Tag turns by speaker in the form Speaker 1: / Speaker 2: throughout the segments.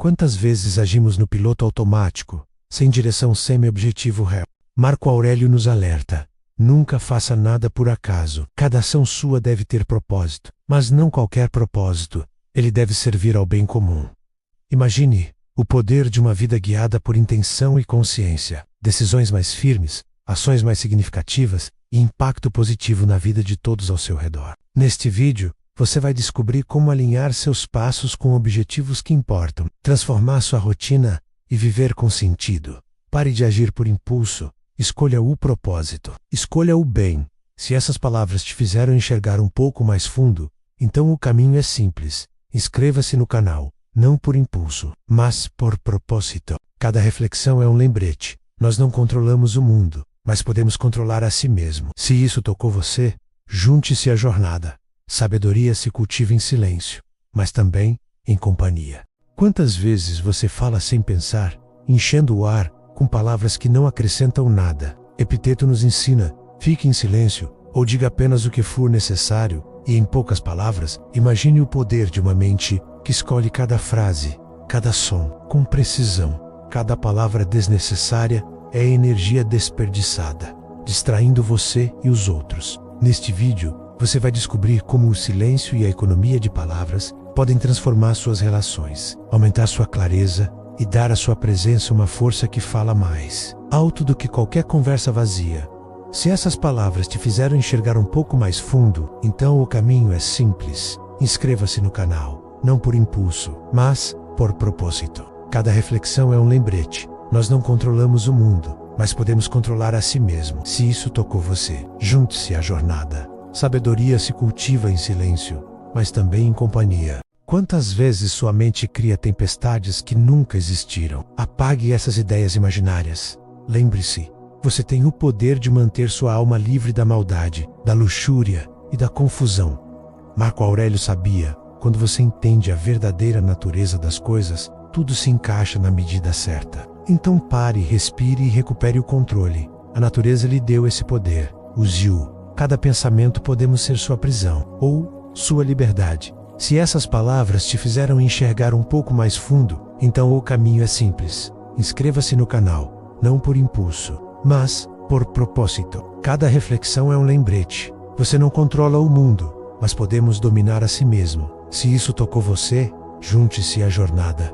Speaker 1: Quantas vezes agimos no piloto automático, sem direção semi-objetivo real? Marco Aurélio nos alerta: nunca faça nada por acaso. Cada ação sua deve ter propósito, mas não qualquer propósito. Ele deve servir ao bem comum. Imagine o poder de uma vida guiada por intenção e consciência, decisões mais firmes, ações mais significativas e impacto positivo na vida de todos ao seu redor. Neste vídeo, você vai descobrir como alinhar seus passos com objetivos que importam, transformar sua rotina e viver com sentido. Pare de agir por impulso, escolha o propósito, escolha o bem. Se essas palavras te fizeram enxergar um pouco mais fundo, então o caminho é simples. Inscreva-se no canal, não por impulso, mas por propósito. Cada reflexão é um lembrete. Nós não controlamos o mundo, mas podemos controlar a si mesmo. Se isso tocou você, junte-se à jornada. Sabedoria se cultiva em silêncio, mas também em companhia. Quantas vezes você fala sem pensar, enchendo o ar com palavras que não acrescentam nada? Epiteto nos ensina: fique em silêncio ou diga apenas o que for necessário. E em poucas palavras, imagine o poder de uma mente que escolhe cada frase, cada som, com precisão. Cada palavra desnecessária é energia desperdiçada, distraindo você e os outros. Neste vídeo, você vai descobrir como o silêncio e a economia de palavras podem transformar suas relações, aumentar sua clareza e dar à sua presença uma força que fala mais alto do que qualquer conversa vazia. Se essas palavras te fizeram enxergar um pouco mais fundo, então o caminho é simples. Inscreva-se no canal, não por impulso, mas por propósito. Cada reflexão é um lembrete. Nós não controlamos o mundo, mas podemos controlar a si mesmo. Se isso tocou você, junte-se à jornada. Sabedoria se cultiva em silêncio, mas também em companhia. Quantas vezes sua mente cria tempestades que nunca existiram? Apague essas ideias imaginárias. Lembre-se: você tem o poder de manter sua alma livre da maldade, da luxúria e da confusão. Marco Aurélio sabia: quando você entende a verdadeira natureza das coisas, tudo se encaixa na medida certa. Então pare, respire e recupere o controle. A natureza lhe deu esse poder. Use-o. Cada pensamento podemos ser sua prisão, ou sua liberdade. Se essas palavras te fizeram enxergar um pouco mais fundo, então o caminho é simples. Inscreva-se no canal, não por impulso, mas por propósito. Cada reflexão é um lembrete. Você não controla o mundo, mas podemos dominar a si mesmo. Se isso tocou você, junte-se à jornada.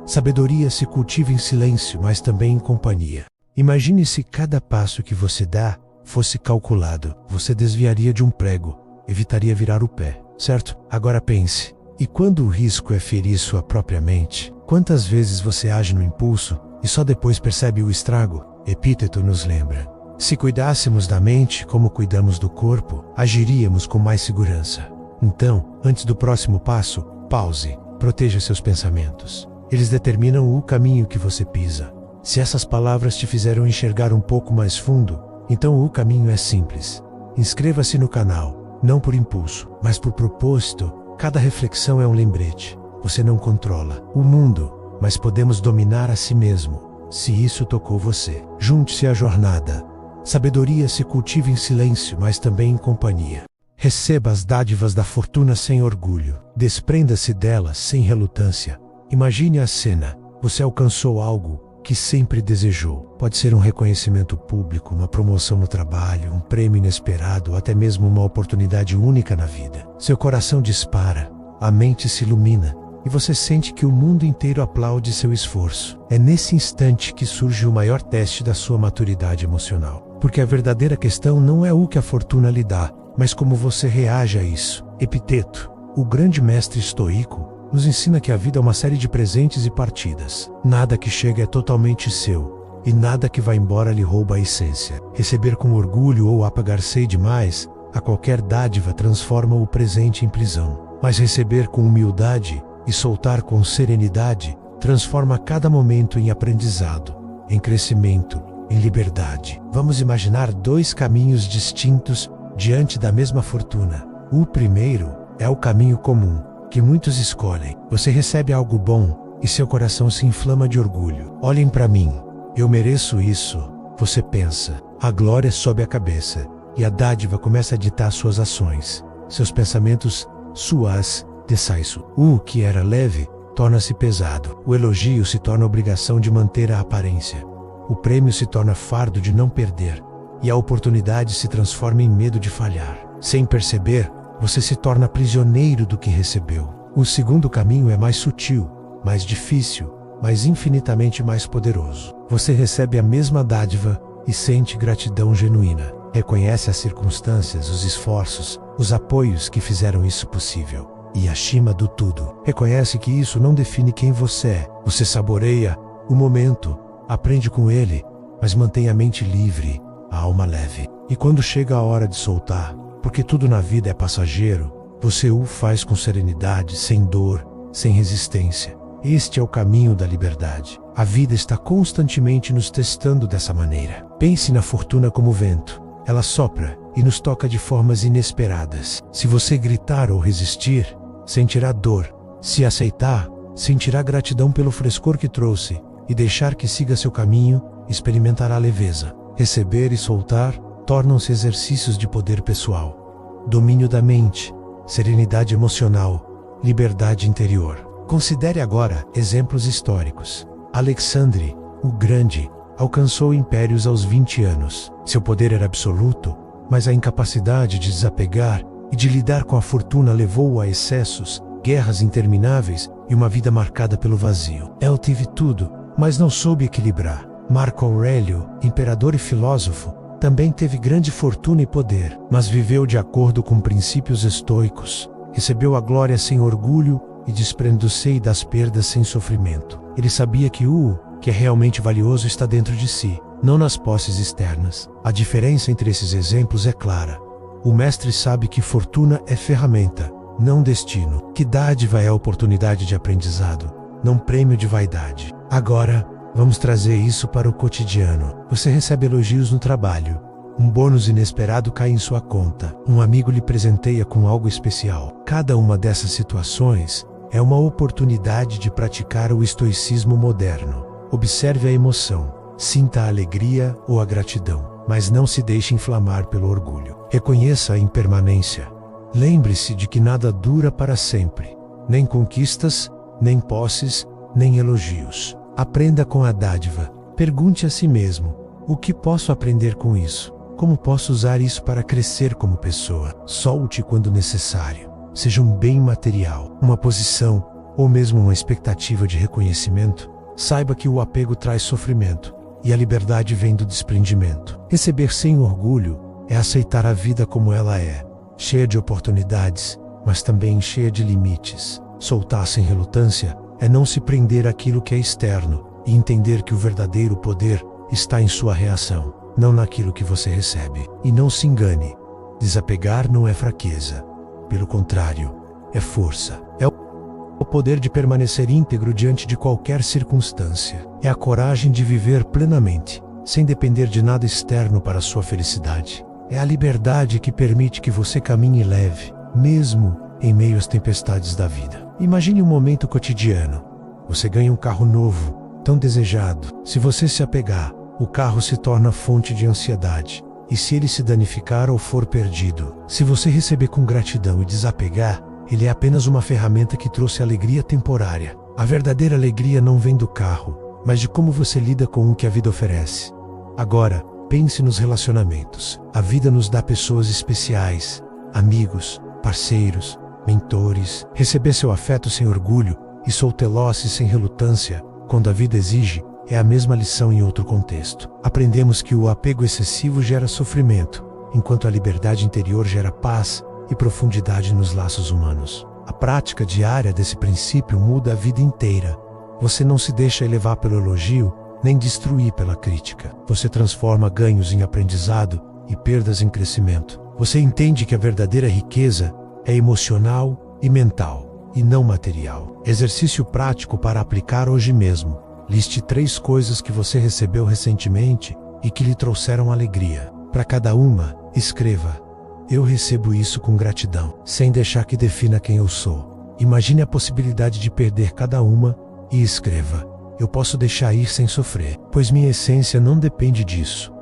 Speaker 1: Sabedoria se cultiva em silêncio, mas também em companhia. Imagine se cada passo que você dá fosse calculado. Você desviaria de um prego, evitaria virar o pé, certo? Agora pense: e quando o risco é ferir sua própria mente? Quantas vezes você age no impulso e só depois percebe o estrago? Epíteto nos lembra: se cuidássemos da mente como cuidamos do corpo, agiríamos com mais segurança. Então, antes do próximo passo, pause. Proteja seus pensamentos. Eles determinam o caminho que você pisa. Se essas palavras te fizeram enxergar um pouco mais fundo, então o caminho é simples. Inscreva-se no canal, não por impulso, mas por propósito. Cada reflexão é um lembrete. Você não controla o mundo, mas podemos dominar a si mesmo. Se isso tocou você, junte-se à jornada. Sabedoria se cultiva em silêncio, mas também em companhia. Receba as dádivas da fortuna sem orgulho. Desprenda-se delas sem relutância. Imagine a cena: você alcançou algo que sempre desejou. Pode ser um reconhecimento público, uma promoção no trabalho, um prêmio inesperado ou até mesmo uma oportunidade única na vida. Seu coração dispara, a mente se ilumina e você sente que o mundo inteiro aplaude seu esforço. É nesse instante que surge o maior teste da sua maturidade emocional. Porque a verdadeira questão não é o que a fortuna lhe dá, mas como você reage a isso. Epiteto, o grande mestre estoico, nos ensina que a vida é uma série de presentes e partidas. Nada que chega é totalmente seu, e nada que vai embora lhe rouba a essência. Receber com orgulho ou apagar-se demais a qualquer dádiva transforma o presente em prisão. Mas receber com humildade e soltar com serenidade transforma cada momento em aprendizado, em crescimento, em liberdade. Vamos imaginar dois caminhos distintos diante da mesma fortuna. O primeiro é o caminho comum, que muitos escolhem. Você recebe algo bom e seu coração se inflama de orgulho. Olhem para mim, eu mereço isso. Você pensa, a glória sobe a cabeça e a dádiva começa a ditar suas ações. Seus pensamentos suas desçaiço. O que era leve torna-se pesado. O elogio se torna obrigação de manter a aparência. O prêmio se torna fardo de não perder. E a oportunidade se transforma em medo de falhar. Sem perceber, você se torna prisioneiro do que recebeu. O segundo caminho é mais sutil, mais difícil, mas infinitamente mais poderoso. Você recebe a mesma dádiva e sente gratidão genuína. Reconhece as circunstâncias, os esforços, os apoios que fizeram isso possível. E acima do tudo, reconhece que isso não define quem você é. Você saboreia o momento, aprende com ele, mas mantém a mente livre, a alma leve. E quando chega a hora de soltar, porque tudo na vida é passageiro, você o faz com serenidade, sem dor, sem resistência. Este é o caminho da liberdade. A vida está constantemente nos testando dessa maneira. Pense na fortuna como vento. Ela sopra e nos toca de formas inesperadas. Se você gritar ou resistir, sentirá dor. Se aceitar, sentirá gratidão pelo frescor que trouxe e deixar que siga seu caminho, experimentará leveza. Receber e soltar tornam-se exercícios de poder pessoal. Domínio da mente, serenidade emocional, liberdade interior. Considere agora exemplos históricos. Alexandre, o Grande, alcançou impérios aos 20 anos. Seu poder era absoluto, mas a incapacidade de desapegar e de lidar com a fortuna levou-o a excessos, guerras intermináveis e uma vida marcada pelo vazio. Ele teve tudo, mas não soube equilibrar. Marco Aurélio, imperador e filósofo, também teve grande fortuna e poder, mas viveu de acordo com princípios estoicos. Recebeu a glória sem orgulho e desprendendo-se das perdas sem sofrimento. Ele sabia que o que é realmente valioso está dentro de si, não nas posses externas. A diferença entre esses exemplos é clara. O mestre sabe que fortuna é ferramenta, não destino. Que dádiva é a oportunidade de aprendizado, não prêmio de vaidade. Agora, vamos trazer isso para o cotidiano. Você recebe elogios no trabalho. Um bônus inesperado cai em sua conta. Um amigo lhe presenteia com algo especial. Cada uma dessas situações é uma oportunidade de praticar o estoicismo moderno. Observe a emoção, sinta a alegria ou a gratidão, mas não se deixe inflamar pelo orgulho. Reconheça a impermanência. Lembre-se de que nada dura para sempre, nem conquistas, nem posses, nem elogios. Aprenda com a dádiva. Pergunte a si mesmo: o que posso aprender com isso? Como posso usar isso para crescer como pessoa? Solte quando necessário. Seja um bem material, uma posição ou mesmo uma expectativa de reconhecimento. Saiba que o apego traz sofrimento e a liberdade vem do desprendimento. Receber sem orgulho é aceitar a vida como ela é, cheia de oportunidades, mas também cheia de limites. Soltar sem relutância é não se prender àquilo que é externo e entender que o verdadeiro poder está em sua reação, não naquilo que você recebe. E não se engane, desapegar não é fraqueza. Pelo contrário, é força. É o poder de permanecer íntegro diante de qualquer circunstância. É a coragem de viver plenamente, sem depender de nada externo para sua felicidade. É a liberdade que permite que você caminhe leve, mesmo em meio às tempestades da vida. Imagine um momento cotidiano. Você ganha um carro novo, tão desejado. Se você se apegar, o carro se torna fonte de ansiedade. E se ele se danificar ou for perdido? Se você receber com gratidão e desapegar, ele é apenas uma ferramenta que trouxe alegria temporária. A verdadeira alegria não vem do carro, mas de como você lida com o que a vida oferece. Agora, pense nos relacionamentos. A vida nos dá pessoas especiais, amigos, parceiros, mentores. Receber seu afeto sem orgulho e soltá-lo sem relutância, quando a vida exige, é a mesma lição em outro contexto. Aprendemos que o apego excessivo gera sofrimento, enquanto a liberdade interior gera paz e profundidade nos laços humanos. A prática diária desse princípio muda a vida inteira. Você não se deixa elevar pelo elogio, nem destruir pela crítica. Você transforma ganhos em aprendizado e perdas em crescimento. Você entende que a verdadeira riqueza é emocional e mental, e não material. Exercício prático para aplicar hoje mesmo. Liste 3 coisas que você recebeu recentemente e que lhe trouxeram alegria. Para cada uma, escreva: eu recebo isso com gratidão, sem deixar que defina quem eu sou. Imagine a possibilidade de perder cada uma e escreva: eu posso deixar ir sem sofrer, pois minha essência não depende disso.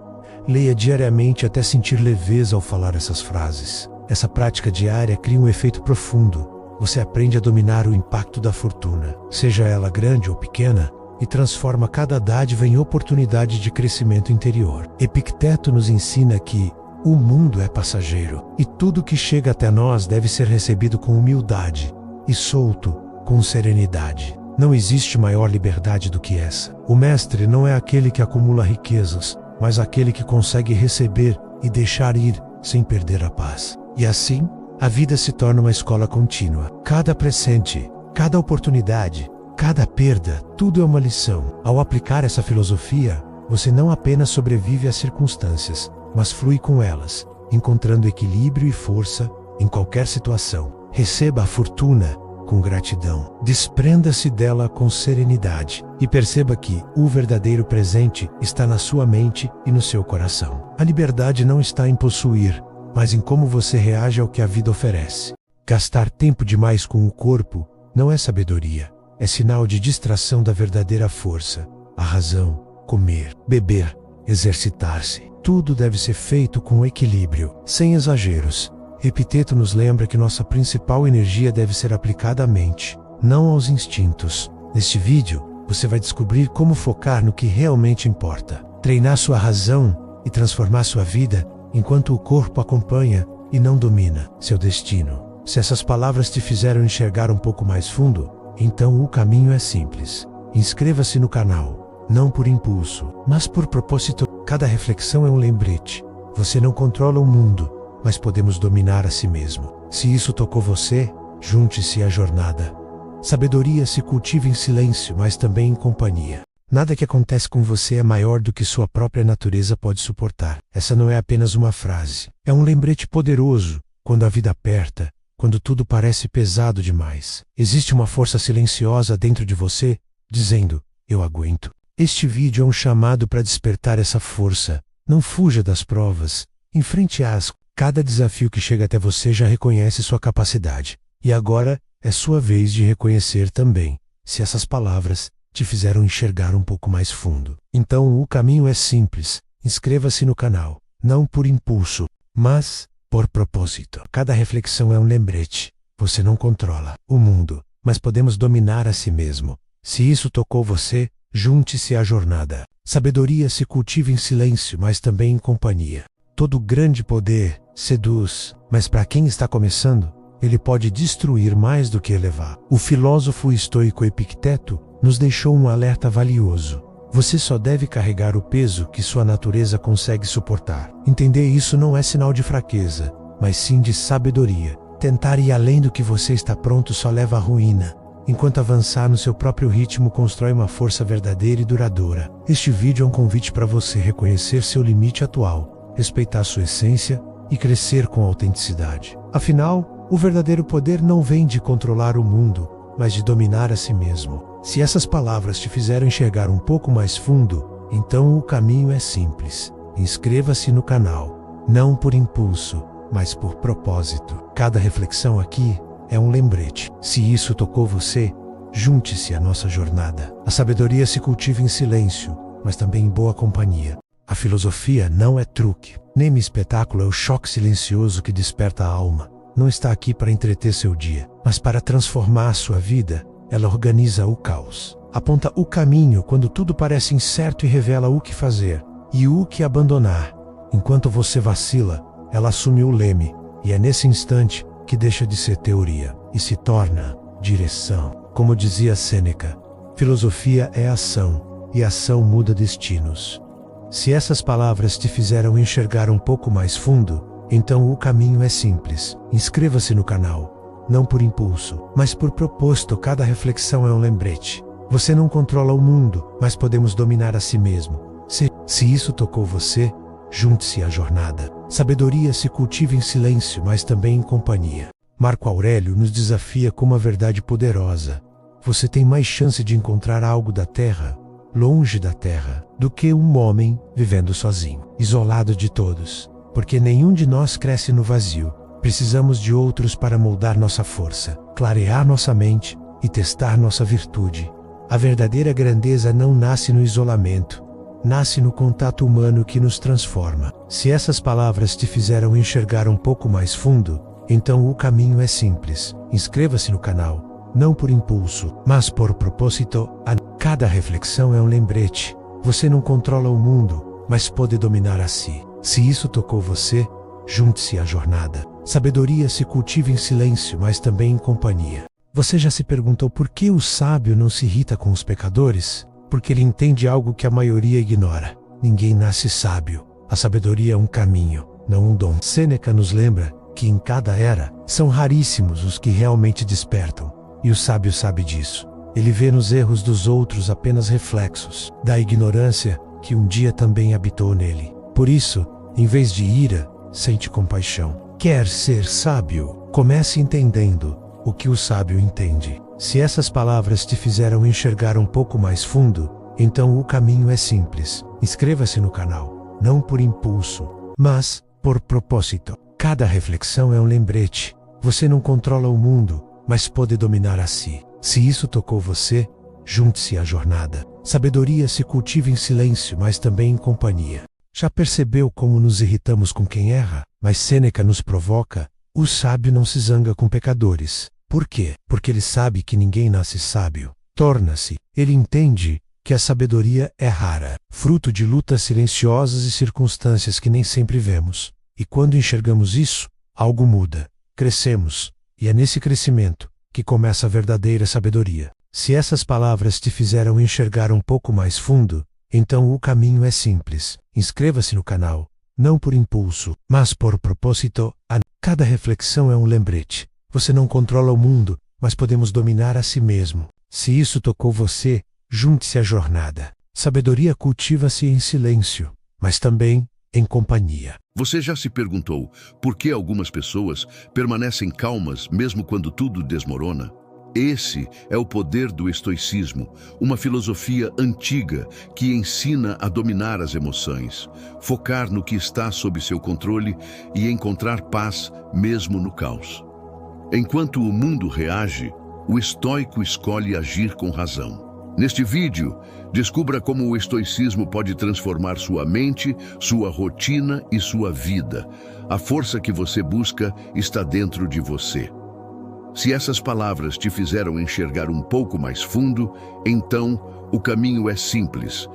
Speaker 1: Leia diariamente até sentir leveza ao falar essas frases. Essa prática diária cria um efeito profundo. você aprende a dominar o impacto da fortuna, seja ela grande ou pequena, e transforma cada dádiva em oportunidade de crescimento interior. Epicteto nos ensina que o mundo é passageiro, e tudo que chega até nós deve ser recebido com humildade e solto com serenidade. Não existe maior liberdade do que essa. O mestre não é aquele que acumula riquezas, mas aquele que consegue receber e deixar ir sem perder a paz. E assim, a vida se torna uma escola contínua. Cada presente, cada oportunidade, cada perda, tudo é uma lição. Ao aplicar essa filosofia, você não apenas sobrevive às circunstâncias, mas flui com elas, encontrando equilíbrio e força em qualquer situação. Receba a fortuna com gratidão. Desprenda-se dela com serenidade e perceba que o verdadeiro presente está na sua mente e no seu coração. A liberdade não está em possuir, mas em como você reage ao que a vida oferece. Gastar tempo demais com o corpo não é sabedoria, é sinal de distração da verdadeira força. A razão, comer, beber, exercitar-se, tudo deve ser feito com equilíbrio, sem exageros. Epicteto nos lembra que nossa principal energia deve ser aplicada à mente, não aos instintos. Neste vídeo, você vai descobrir como focar no que realmente importa, treinar sua razão e transformar sua vida enquanto o corpo acompanha e não domina seu destino. Se essas palavras te fizeram enxergar um pouco mais fundo, então o caminho é simples. Inscreva-se no canal, não por impulso, mas por propósito. Cada reflexão é um lembrete. Você não controla o mundo, mas podemos dominar a si mesmo. Se isso tocou você, junte-se à jornada. Sabedoria se cultiva em silêncio, mas também em companhia. Nada que acontece com você é maior do que sua própria natureza pode suportar. Essa não é apenas uma frase. É um lembrete poderoso quando a vida aperta, quando tudo parece pesado demais. Existe uma força silenciosa dentro de você, dizendo, eu aguento. Este vídeo é um chamado para despertar essa força. Não fuja das provas. Enfrente-as. Cada desafio que chega até você já reconhece sua capacidade. E agora é sua vez de reconhecer também, se essas palavras te fizeram enxergar um pouco mais fundo. Então o caminho é simples. Inscreva-se no canal, não por impulso, mas por propósito. Cada reflexão é um lembrete. Você não controla o mundo, mas podemos dominar a si mesmo. Se isso tocou você, junte-se à jornada. Sabedoria se cultiva em silêncio, mas também em companhia. Todo grande poder seduz, mas para quem está começando, ele pode destruir mais do que elevar. O filósofo estoico Epicteto nos deixou um alerta valioso. Você só deve carregar o peso que sua natureza consegue suportar. Entender isso não é sinal de fraqueza, mas sim de sabedoria. Tentar ir além do que você está pronto só leva à ruína, enquanto avançar no seu próprio ritmo constrói uma força verdadeira e duradoura. Este vídeo é um convite para você reconhecer seu limite atual, respeitar sua essência e crescer com autenticidade. Afinal, o verdadeiro poder não vem de controlar o mundo, mas de dominar a si mesmo. Se essas palavras te fizeram enxergar um pouco mais fundo, então o caminho é simples. Inscreva-se no canal, não por impulso, mas por propósito. Cada reflexão aqui é um lembrete. Se isso tocou você, junte-se à nossa jornada. A sabedoria se cultiva em silêncio, mas também em boa companhia. A filosofia não é truque, nem espetáculo é o choque silencioso que desperta a alma. Não está aqui para entreter seu dia, mas para transformar a sua vida. Ela organiza o caos, aponta o caminho quando tudo parece incerto e revela o que fazer e o que abandonar. Enquanto você vacila, ela assume o leme, e é nesse instante que deixa de ser teoria e se torna direção. Como dizia Sêneca, filosofia é ação, e ação muda destinos. Se essas palavras te fizeram enxergar um pouco mais fundo, então o caminho é simples. Inscreva-se no canal, não por impulso, mas por propósito. Cada reflexão é um lembrete. Você não controla o mundo, mas podemos dominar a si mesmo. Se isso tocou você, junte-se à jornada. Sabedoria se cultiva em silêncio, mas também em companhia. Marco Aurélio nos desafia com uma verdade poderosa. Você tem mais chance de encontrar algo da terra, longe da terra, do que um homem vivendo sozinho, isolado de todos. Porque nenhum de nós cresce no vazio. Precisamos de outros para moldar nossa força, clarear nossa mente e testar nossa virtude. A verdadeira grandeza não nasce no isolamento, nasce no contato humano que nos transforma. Se essas palavras te fizeram enxergar um pouco mais fundo, então o caminho é simples. Inscreva-se no canal, não por impulso, mas por propósito. Cada reflexão é um lembrete. Você não controla o mundo, mas pode dominar a si. Se isso tocou você, junte-se à jornada. Sabedoria se cultiva em silêncio, mas também em companhia. Você já se perguntou por que o sábio não se irrita com os pecadores? Porque ele entende algo que a maioria ignora. Ninguém nasce sábio. A sabedoria é um caminho, não um dom. Sêneca nos lembra que em cada era são raríssimos os que realmente despertam. E o sábio sabe disso. Ele vê nos erros dos outros apenas reflexos da ignorância que um dia também habitou nele. Por isso, em vez de ira, sente compaixão. Quer ser sábio? Comece entendendo o que o sábio entende. Se essas palavras te fizeram enxergar um pouco mais fundo, então o caminho é simples. Inscreva-se no canal, não por impulso, mas por propósito. Cada reflexão é um lembrete. Você não controla o mundo, mas pode dominar a si. Se isso tocou você, junte-se à jornada. Sabedoria se cultiva em silêncio, mas também em companhia. Já percebeu como nos irritamos com quem erra? Mas Sêneca nos provoca: o sábio não se zanga com pecadores. Por quê? Porque ele sabe que ninguém nasce sábio. Torna-se. Ele entende que a sabedoria é rara, fruto de lutas silenciosas e circunstâncias que nem sempre vemos. E quando enxergamos isso, algo muda. Crescemos. E é nesse crescimento que começa a verdadeira sabedoria. Se essas palavras te fizeram enxergar um pouco mais fundo, então o caminho é simples. Inscreva-se no canal, não por impulso, mas por propósito. Cada reflexão é um lembrete. Você não controla o mundo, mas podemos dominar a si mesmo. Se isso tocou você, junte-se à jornada. Sabedoria cultiva-se em silêncio, mas também em companhia.
Speaker 2: Você já se perguntou por que algumas pessoas permanecem calmas mesmo quando tudo desmorona? Esse é o poder do estoicismo, uma filosofia antiga que ensina a dominar as emoções, focar no que está sob seu controle e encontrar paz mesmo no caos. Enquanto o mundo reage, o estoico escolhe agir com razão. Neste vídeo, descubra como o estoicismo pode transformar sua mente, sua rotina e sua vida. A força que você busca está dentro de você. Se essas palavras te fizeram enxergar um pouco mais fundo, então o caminho é simples.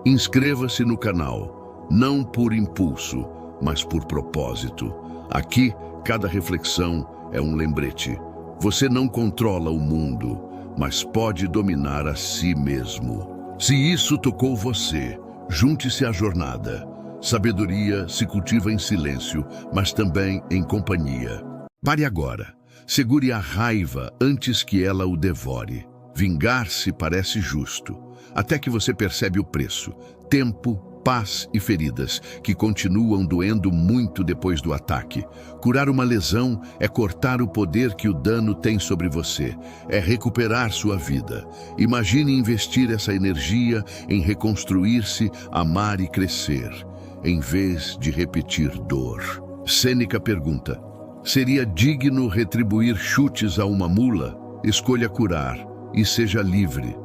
Speaker 2: Inscreva-se no canal, não por impulso, mas por propósito. Aqui, cada reflexão é um lembrete. Você não controla o mundo, mas pode dominar a si mesmo. Se isso tocou você, junte-se à jornada. Sabedoria se cultiva em silêncio, mas também em companhia. Pare agora. Segure a raiva antes que ela o devore. Vingar-se parece justo, até que você percebe o preço: tempo, paz e feridas que continuam doendo muito depois do ataque. Curar uma lesão é cortar o poder que o dano tem sobre você, é recuperar sua vida. Imagine investir essa energia em reconstruir-se, amar e crescer, em vez de repetir dor. Sêneca pergunta: seria digno retribuir chutes a uma mula? Escolha curar e seja livre.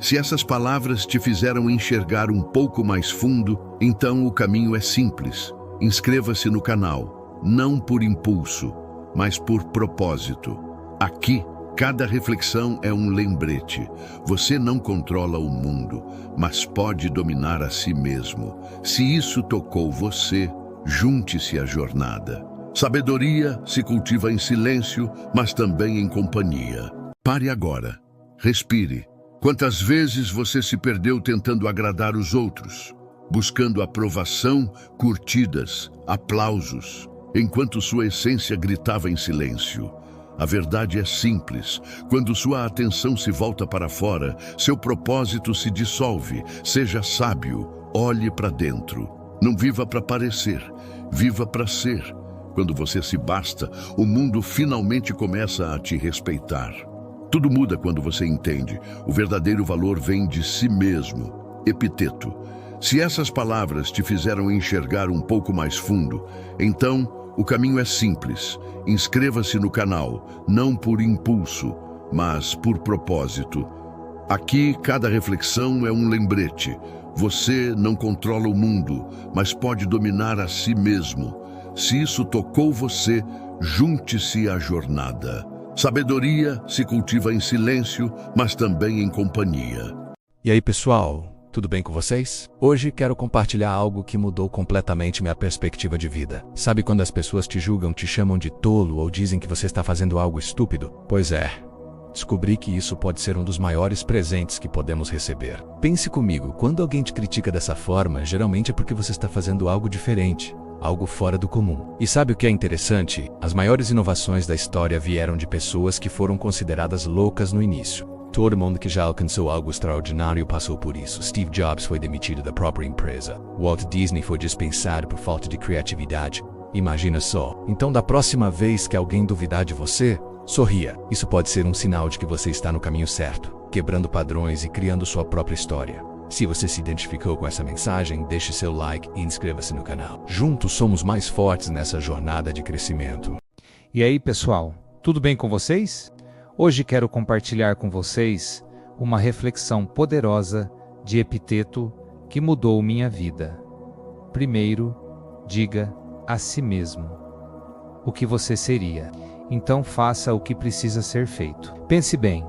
Speaker 2: Se essas palavras te fizeram enxergar um pouco mais fundo, então o caminho é simples. Inscreva-se no canal, não por impulso, mas por propósito. Aqui, cada reflexão é um lembrete. Você não controla o mundo, mas pode dominar a si mesmo. Se isso tocou você, junte-se à jornada. Sabedoria se cultiva em silêncio, mas também em companhia. Pare agora. Respire. Quantas vezes você se perdeu tentando agradar os outros, buscando aprovação, curtidas, aplausos, enquanto sua essência gritava em silêncio? A verdade é simples. Quando sua atenção se volta para fora, seu propósito se dissolve. Seja sábio, olhe para dentro. Não viva para parecer, viva para ser. Quando você se basta, o mundo finalmente começa a te respeitar. Tudo muda quando você entende. O verdadeiro valor vem de si mesmo. Epiteto. Se essas palavras te fizeram enxergar um pouco mais fundo, então o caminho é simples. Inscreva-se no canal, não por impulso, mas por propósito. Aqui, cada reflexão é um lembrete. Você não controla o mundo, mas pode dominar a si mesmo. Se isso tocou você, junte-se à jornada. Sabedoria se cultiva em silêncio, mas também em companhia.
Speaker 3: E aí, pessoal, tudo bem com vocês? Hoje quero compartilhar algo que mudou completamente minha perspectiva de vida. Sabe quando as pessoas te julgam, te chamam de tolo ou dizem que você está fazendo algo estúpido? Pois é. Descobri que isso pode ser um dos maiores presentes que podemos receber. Pense comigo, quando alguém te critica dessa forma, geralmente é porque você está fazendo algo diferente. Algo fora do comum. E sabe o que é interessante? As maiores inovações da história vieram de pessoas que foram consideradas loucas no início. Todo mundo que já alcançou algo extraordinário passou por isso. Steve Jobs foi demitido da própria empresa. Walt Disney foi dispensado por falta de criatividade. Imagina só. Então, da próxima vez que alguém duvidar de você, sorria. Isso pode ser um sinal de que você está no caminho certo, quebrando padrões e criando sua própria história. Se você se identificou com essa mensagem, deixe seu like e inscreva-se no canal. Juntos somos mais fortes nessa jornada de crescimento.
Speaker 4: E aí, pessoal, tudo bem com vocês? Hoje quero compartilhar com vocês uma reflexão poderosa de Epiteto que mudou minha vida. Primeiro, diga a si mesmo o que você seria. Então faça o que precisa ser feito. Pense bem,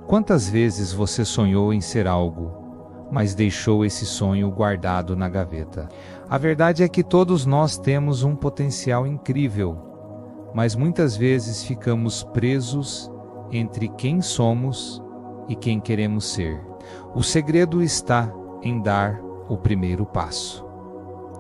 Speaker 4: quantas vezes você sonhou em ser algo, mas deixou esse sonho guardado na gaveta? A verdade é que todos nós temos um potencial incrível, mas muitas vezes ficamos presos entre quem somos e quem queremos ser. O segredo está em dar o primeiro passo.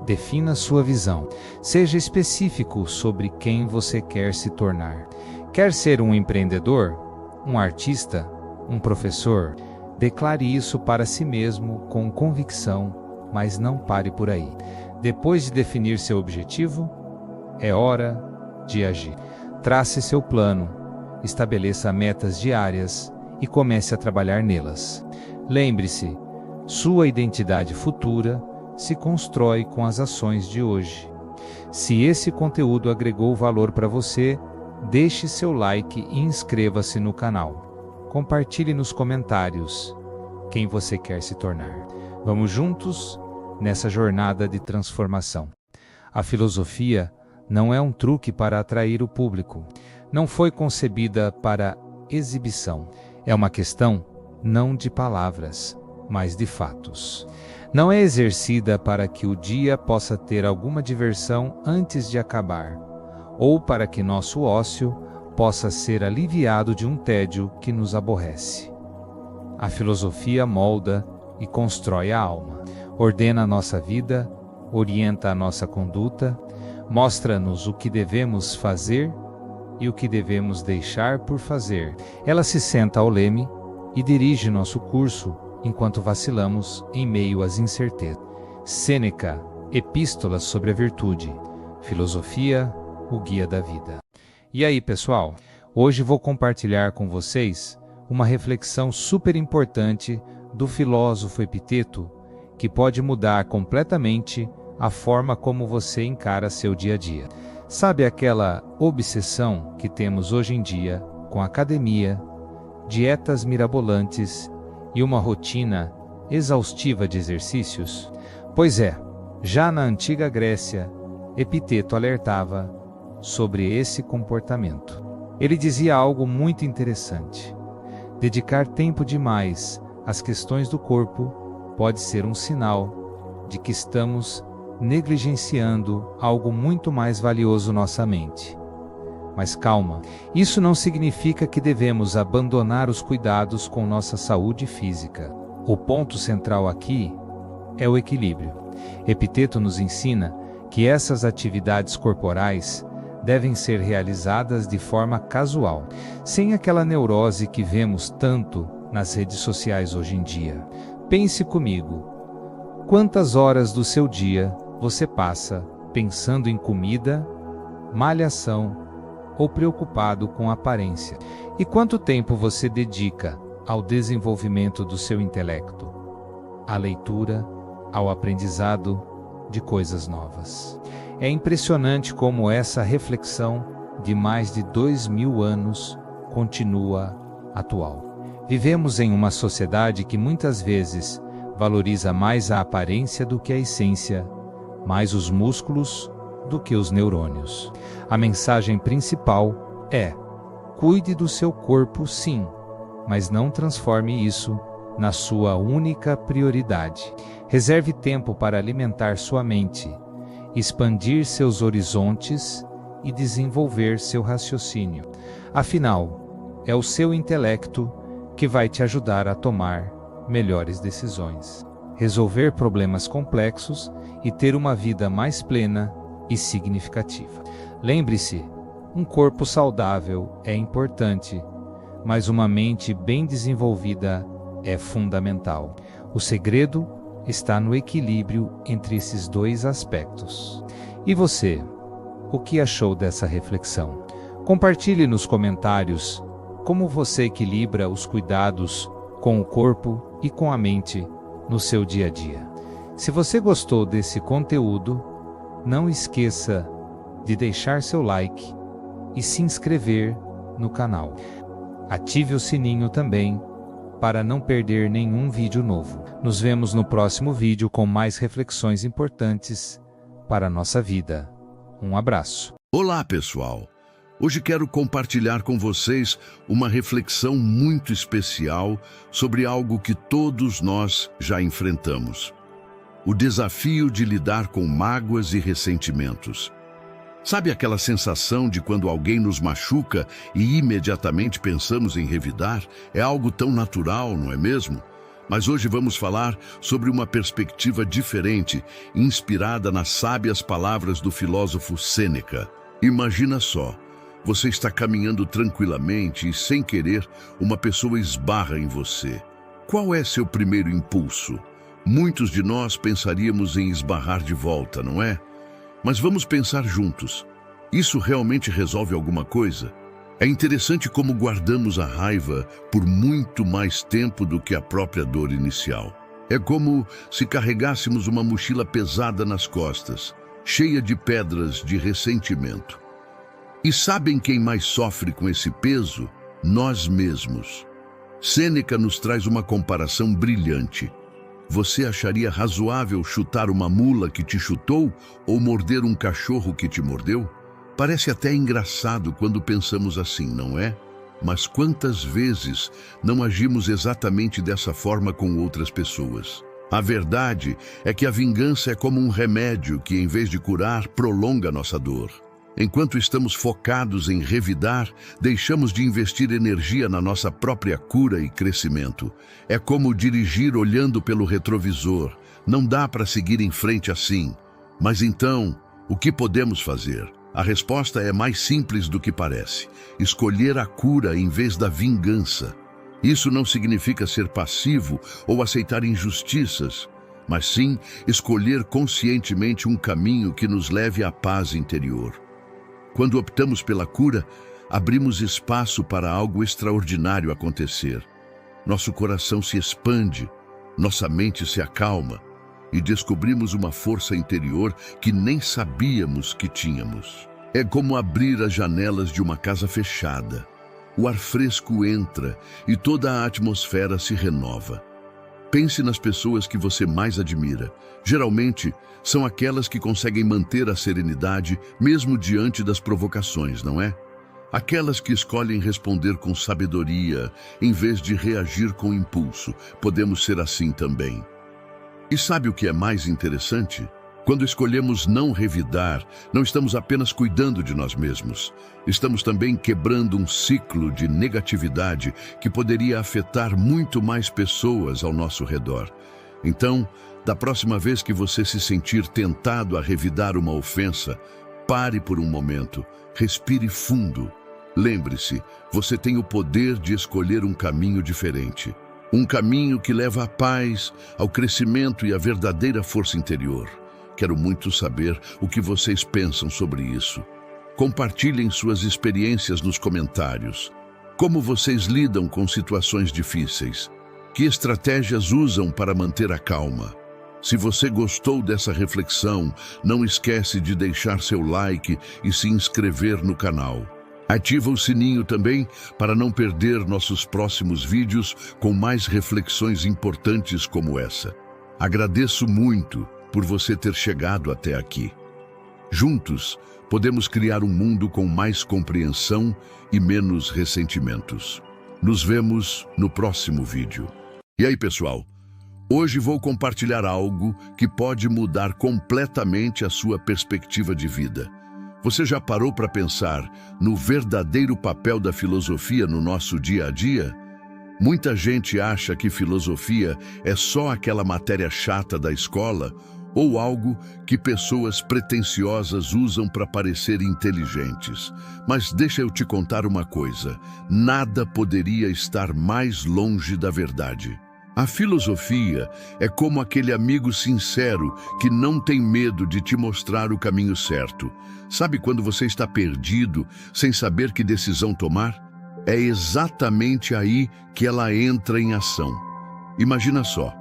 Speaker 4: Defina sua visão. Seja específico sobre quem você quer se tornar. Quer ser um empreendedor? Um artista? Um professor? Declare isso para si mesmo com convicção, mas não pare por aí. Depois de definir seu objetivo, é hora de agir. Trace seu plano, estabeleça metas diárias e comece a trabalhar nelas. Lembre-se, sua identidade futura se constrói com as ações de hoje. Se esse conteúdo agregou valor para você, deixe seu like e inscreva-se no canal. Compartilhe nos comentários quem você quer se tornar. Vamos juntos nessa jornada de transformação. A filosofia não é um truque para atrair o público. Não foi concebida para exibição. É uma questão não de palavras, mas de fatos. Não é exercida para que o dia possa ter alguma diversão antes de acabar, ou para que nosso ócio possa ser aliviado de um tédio que nos aborrece. A filosofia molda e constrói a alma, ordena a nossa vida, orienta a nossa conduta, mostra-nos o que devemos fazer e o que devemos deixar por fazer. Ela se senta ao leme e dirige nosso curso enquanto vacilamos em meio às incertezas. Sêneca, Epístolas sobre a Virtude. Filosofia, o guia da vida. E aí, pessoal? Hoje vou compartilhar com vocês uma reflexão super importante do filósofo Epiteto que pode mudar completamente a forma como você encara seu dia a dia. Sabe aquela obsessão que temos hoje em dia com academia, dietas mirabolantes e uma rotina exaustiva de exercícios? Pois é, já na antiga Grécia, Epiteto alertava sobre esse comportamento. Ele dizia algo muito interessante. Dedicar tempo demais às questões do corpo pode ser um sinal de que estamos negligenciando algo muito mais valioso nossa mente. Mas calma, isso não significa que devemos abandonar os cuidados com nossa saúde física. O ponto central aqui é o equilíbrio. Epiteto nos ensina que essas atividades corporais devem ser realizadas de forma casual, sem aquela neurose que vemos tanto nas redes sociais hoje em dia. Pense comigo, quantas horas do seu dia você passa pensando em comida, malhação ou preocupado com a aparência? E quanto tempo você dedica ao desenvolvimento do seu intelecto, à leitura, ao aprendizado de coisas novas? É impressionante como essa reflexão de mais de 2000 anos continua atual. Vivemos em uma sociedade que muitas vezes valoriza mais a aparência do que a essência, mais os músculos do que os neurônios. A mensagem principal é: cuide do seu corpo, sim, mas não transforme isso na sua única prioridade. Reserve tempo para alimentar sua mente, expandir seus horizontes e desenvolver seu raciocínio. Afinal, é o seu intelecto que vai te ajudar a tomar melhores decisões, resolver problemas complexos e ter uma vida mais plena e significativa. Lembre-se, um corpo saudável é importante, mas uma mente bem desenvolvida é fundamental. O segredo está no equilíbrio entre esses dois aspectos. E você, o que achou dessa reflexão? Compartilhe nos comentários como você equilibra os cuidados com o corpo e com a mente no seu dia a dia. Se você gostou desse conteúdo, não esqueça de deixar seu like e se inscrever no canal. Ative o sininho também para não perder nenhum vídeo novo. Nos vemos no próximo vídeo com mais reflexões importantes para a nossa vida. Um abraço.
Speaker 2: Olá, pessoal! Hoje quero compartilhar com vocês uma reflexão muito especial sobre algo que todos nós já enfrentamos: o desafio de lidar com mágoas e ressentimentos. Sabe aquela sensação de quando alguém nos machuca e imediatamente pensamos em revidar? É algo tão natural, não é mesmo? Mas hoje vamos falar sobre uma perspectiva diferente, inspirada nas sábias palavras do filósofo Sêneca. Imagina só, você está caminhando tranquilamente e, sem querer, uma pessoa esbarra em você. Qual é seu primeiro impulso? Muitos de nós pensaríamos em esbarrar de volta, não é? Mas vamos pensar juntos. Isso realmente resolve alguma coisa? É interessante como guardamos a raiva por muito mais tempo do que a própria dor inicial. É como se carregássemos uma mochila pesada nas costas, cheia de pedras de ressentimento. E sabem quem mais sofre com esse peso? Nós mesmos. Sêneca nos traz uma comparação brilhante. Você acharia razoável chutar uma mula que te chutou ou morder um cachorro que te mordeu? Parece até engraçado quando pensamos assim, não é? Mas quantas vezes não agimos exatamente dessa forma com outras pessoas? A verdade é que a vingança é como um remédio que, em vez de curar, prolonga nossa dor. Enquanto estamos focados em revidar, deixamos de investir energia na nossa própria cura e crescimento. É como dirigir olhando pelo retrovisor. Não dá para seguir em frente assim. Mas então, o que podemos fazer? A resposta é mais simples do que parece: escolher a cura em vez da vingança. Isso não significa ser passivo ou aceitar injustiças, mas sim escolher conscientemente um caminho que nos leve à paz interior. Quando optamos pela cura, abrimos espaço para algo extraordinário acontecer. Nosso coração se expande, nossa mente se acalma e descobrimos uma força interior que nem sabíamos que tínhamos. É como abrir as janelas de uma casa fechada. O ar fresco entra e toda a atmosfera se renova. Pense nas pessoas que você mais admira. Geralmente, são aquelas que conseguem manter a serenidade mesmo diante das provocações, não é? Aquelas que escolhem responder com sabedoria, em vez de reagir com impulso. Podemos ser assim também. E sabe o que é mais interessante? Quando escolhemos não revidar, não estamos apenas cuidando de nós mesmos. Estamos também quebrando um ciclo de negatividade que poderia afetar muito mais pessoas ao nosso redor. Então, da próxima vez que você se sentir tentado a revidar uma ofensa, pare por um momento, respire fundo. Lembre-se, você tem o poder de escolher um caminho diferente. Um caminho que leva à paz, ao crescimento e à verdadeira força interior. Quero muito saber o que vocês pensam sobre isso. Compartilhem suas experiências nos comentários. Como vocês lidam com situações difíceis? Que estratégias usam para manter a calma? Se você gostou dessa reflexão, não esquece de deixar seu like e se inscrever no canal. Ativa o sininho também para não perder nossos próximos vídeos com mais reflexões importantes como essa. Agradeço muito por você ter chegado até aqui. Juntos, podemos criar um mundo com mais compreensão e menos ressentimentos. Nos vemos no próximo vídeo. E aí, pessoal? Hoje vou compartilhar algo que pode mudar completamente a sua perspectiva de vida. Você já parou para pensar no verdadeiro papel da filosofia no nosso dia a dia? Muita gente acha que filosofia é só aquela matéria chata da escola ou algo que pessoas pretensiosas usam para parecer inteligentes. Mas deixa eu te contar uma coisa: nada poderia estar mais longe da verdade. A filosofia é como aquele amigo sincero que não tem medo de te mostrar o caminho certo. Sabe quando você está perdido, sem saber que decisão tomar? É exatamente aí que ela entra em ação. Imagina só,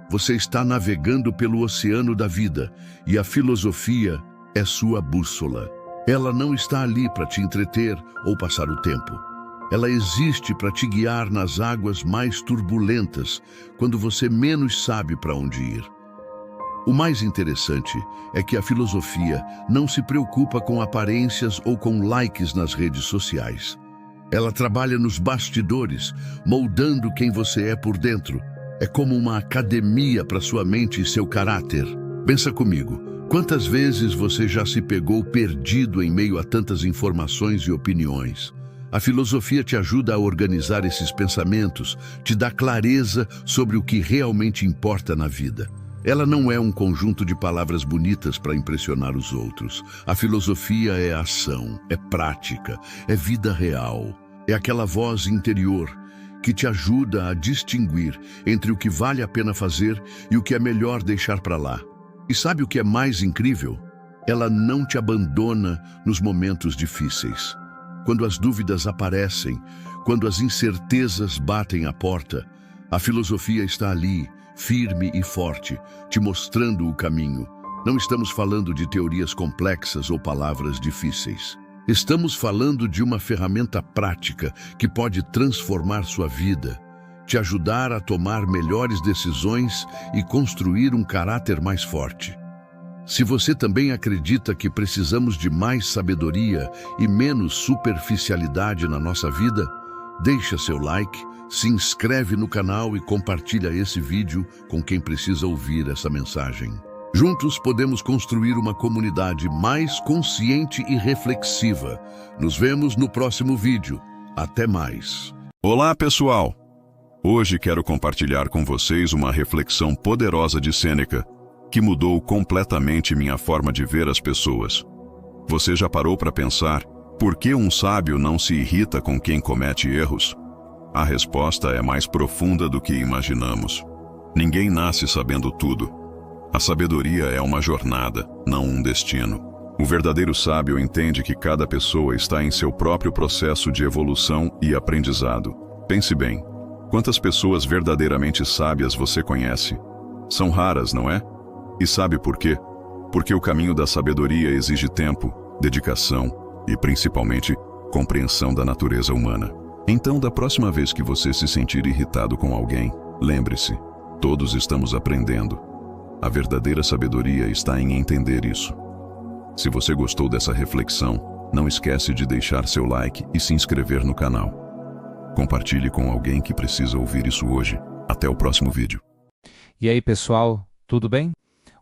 Speaker 2: você está navegando pelo oceano da vida e a filosofia é sua bússola. Ela não está ali para te entreter ou passar o tempo. Ela existe para te guiar nas águas mais turbulentas, quando você menos sabe para onde ir. O mais interessante é que a filosofia não se preocupa com aparências ou com likes nas redes sociais. Ela trabalha nos bastidores, moldando quem você é por dentro. É como uma academia para sua mente e seu caráter. Pensa comigo, quantas vezes você já se pegou perdido em meio a tantas informações e opiniões? A filosofia te ajuda a organizar esses pensamentos, te dá clareza sobre o que realmente importa na vida. Ela não é um conjunto de palavras bonitas para impressionar os outros. A filosofia é ação, é prática, é vida real. É aquela voz interior que te ajuda a distinguir entre o que vale a pena fazer e o que é melhor deixar para lá. E sabe o que é mais incrível? Ela não te abandona nos momentos difíceis. Quando as dúvidas aparecem, quando as incertezas batem à porta, a filosofia está ali, firme e forte, te mostrando o caminho. Não estamos falando de teorias complexas ou palavras difíceis. Estamos falando de uma ferramenta prática que pode transformar sua vida, te ajudar a tomar melhores decisões e construir um caráter mais forte. Se você também acredita que precisamos de mais sabedoria e menos superficialidade na nossa vida, deixa seu like, se inscreve no canal e compartilha esse vídeo com quem precisa ouvir essa mensagem. Juntos podemos construir uma comunidade mais consciente e reflexiva. Nos vemos no próximo vídeo. Até mais.
Speaker 5: Olá, pessoal! Hoje quero compartilhar com vocês uma reflexão poderosa de Sêneca, que mudou completamente minha forma de ver as pessoas. Você já parou para pensar por que um sábio não se irrita com quem comete erros? A resposta é mais profunda do que imaginamos. Ninguém nasce sabendo tudo. A sabedoria é uma jornada, não um destino. O verdadeiro sábio entende que cada pessoa está em seu próprio processo de evolução e aprendizado. Pense bem, quantas pessoas verdadeiramente sábias você conhece? São raras, não é? E sabe por quê? Porque o caminho da sabedoria exige tempo, dedicação e, principalmente, compreensão da natureza humana. Então, da próxima vez que você se sentir irritado com alguém, lembre-se, todos estamos aprendendo. A verdadeira sabedoria está em entender isso. Se você gostou dessa reflexão, não esquece de deixar seu like e se inscrever no canal. Compartilhe com alguém que precisa ouvir isso hoje. Até o próximo vídeo.
Speaker 4: E aí, pessoal, tudo bem?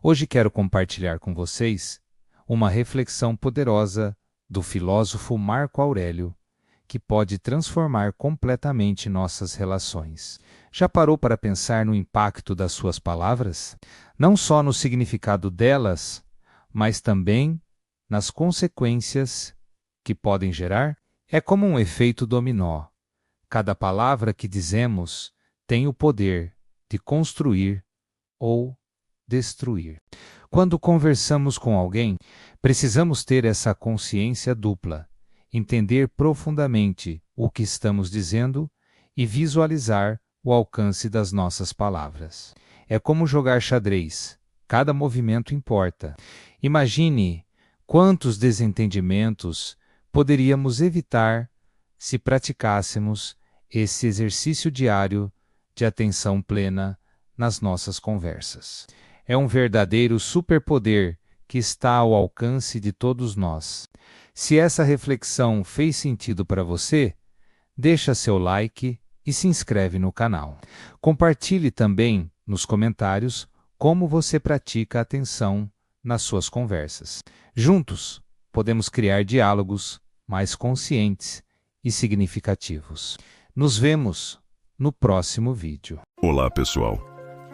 Speaker 4: Hoje quero compartilhar com vocês uma reflexão poderosa do filósofo Marco Aurélio, que pode transformar completamente nossas relações. Já parou para pensar no impacto das suas palavras? Não só no significado delas, mas também nas consequências que podem gerar? É como um efeito dominó. Cada palavra que dizemos tem o poder de construir ou destruir. Quando conversamos com alguém, precisamos ter essa consciência dupla, entender profundamente o que estamos dizendo e visualizar o alcance das nossas palavras. É como jogar xadrez. Cada movimento importa. Imagine quantos desentendimentos poderíamos evitar se praticássemos esse exercício diário de atenção plena nas nossas conversas. É um verdadeiro superpoder que está ao alcance de todos nós. Se essa reflexão fez sentido para você, deixa seu like e se inscreve no canal. Compartilhe também nos comentários como você pratica a atenção nas suas conversas. Juntos, podemos criar diálogos mais conscientes e significativos. Nos vemos no próximo vídeo.
Speaker 5: Olá, pessoal.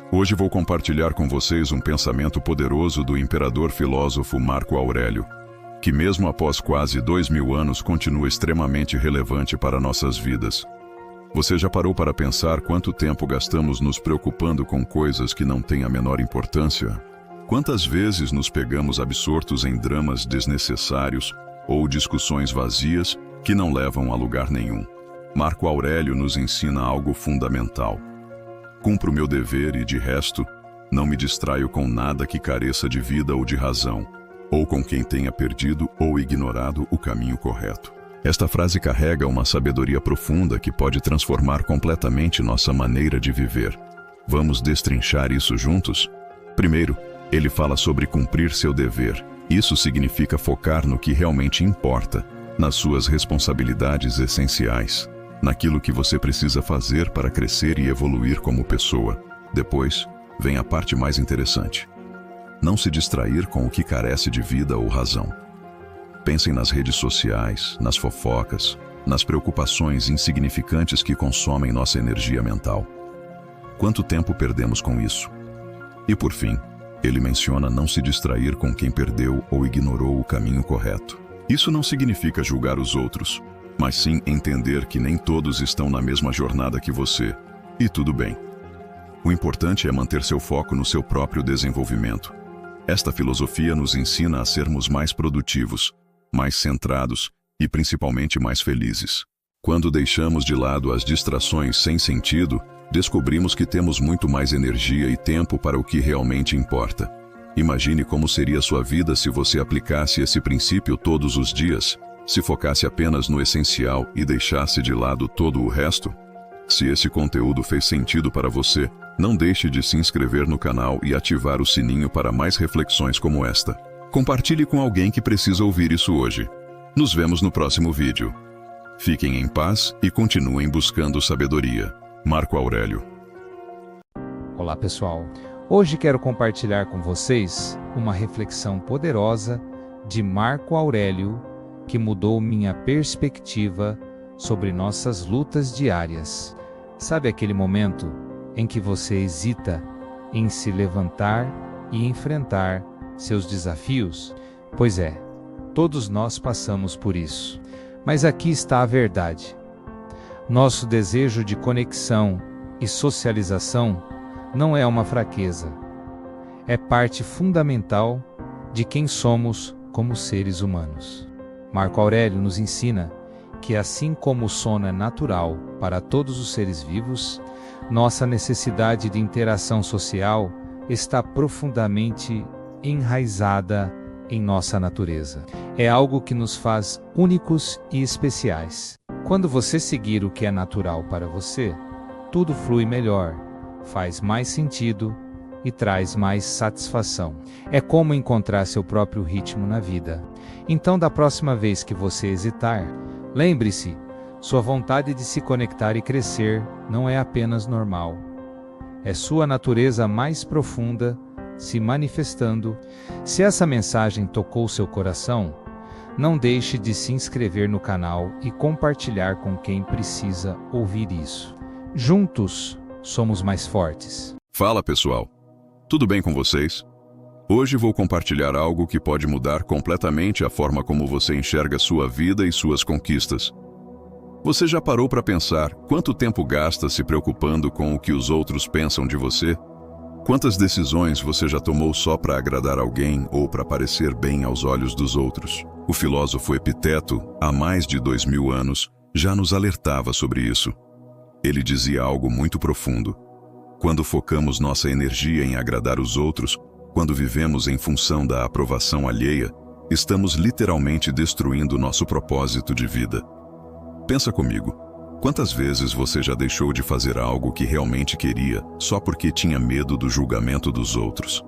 Speaker 5: Hoje vou compartilhar com vocês um pensamento poderoso do imperador filósofo Marco Aurélio, que mesmo após quase 2000 anos continua extremamente relevante para nossas vidas. Você já parou para pensar quanto tempo gastamos nos preocupando com coisas que não têm a menor importância? Quantas vezes nos pegamos absortos em dramas desnecessários ou discussões vazias que não levam a lugar nenhum? Marco Aurélio nos ensina algo fundamental. Cumpro meu dever e, de resto, não me distraio com nada que careça de vida ou de razão, ou com quem tenha perdido ou ignorado o caminho correto. Esta frase carrega uma sabedoria profunda que pode transformar completamente nossa maneira de viver. Vamos destrinchar isso juntos? Primeiro, ele fala sobre cumprir seu dever. Isso significa focar no que realmente importa, nas suas responsabilidades essenciais, naquilo que você precisa fazer para crescer e evoluir como pessoa. Depois, vem a parte mais interessante. Não se distrair com o que carece de vida ou razão. Pensem nas redes sociais, nas fofocas, nas preocupações insignificantes que consomem nossa energia mental. Quanto tempo perdemos com isso? E por fim, ele menciona não se distrair com quem perdeu ou ignorou o caminho correto. Isso não significa julgar os outros, mas sim entender que nem todos estão na mesma jornada que você, e tudo bem. O importante é manter seu foco no seu próprio desenvolvimento. Esta filosofia nos ensina a sermos mais produtivos, mais centrados e principalmente mais felizes. Quando deixamos de lado as distrações sem sentido, descobrimos que temos muito mais energia e tempo para o que realmente importa. Imagine como seria sua vida se você aplicasse esse princípio todos os dias, se focasse apenas no essencial e deixasse de lado todo o resto. Se esse conteúdo fez sentido para você, não deixe de se inscrever no canal e ativar o sininho para mais reflexões como esta. Compartilhe com alguém que precisa ouvir isso hoje. Nos vemos no próximo vídeo. Fiquem em paz e continuem buscando sabedoria. Marco Aurélio.
Speaker 4: Olá, pessoal. Hoje quero compartilhar com vocês uma reflexão poderosa de Marco Aurélio que mudou minha perspectiva sobre nossas lutas diárias. Sabe aquele momento em que você hesita em se levantar e enfrentar seus desafios? Pois é, todos nós passamos por isso. Mas aqui está a verdade. Nosso desejo de conexão e socialização não é uma fraqueza. É parte fundamental de quem somos como seres humanos. Marco Aurélio nos ensina que, assim como o sono é natural para todos os seres vivos, nossa necessidade de interação social está profundamente enraizada em nossa natureza. É algo que nos faz únicos e especiais. Quando você seguir o que é natural para você, tudo flui melhor, faz mais sentido e traz mais satisfação. É como encontrar seu próprio ritmo na vida. Então, da próxima vez que você hesitar, lembre-se, sua vontade de se conectar e crescer não é apenas normal. É sua natureza mais profunda se manifestando. Se essa mensagem tocou seu coração, não deixe de se inscrever no canal e compartilhar com quem precisa ouvir isso. Juntos, somos mais fortes.
Speaker 5: Fala, pessoal. Tudo bem com vocês? Hoje vou compartilhar algo que pode mudar completamente a forma como você enxerga sua vida e suas conquistas. Você já parou para pensar quanto tempo gasta se preocupando com o que os outros pensam de você? Quantas decisões você já tomou só para agradar alguém ou para parecer bem aos olhos dos outros? O filósofo Epiteto, há mais de 2000 anos, já nos alertava sobre isso. Ele dizia algo muito profundo. Quando focamos nossa energia em agradar os outros, quando vivemos em função da aprovação alheia, estamos literalmente destruindo nosso propósito de vida. Pensa comigo, quantas vezes você já deixou de fazer algo que realmente queria só porque tinha medo do julgamento dos outros?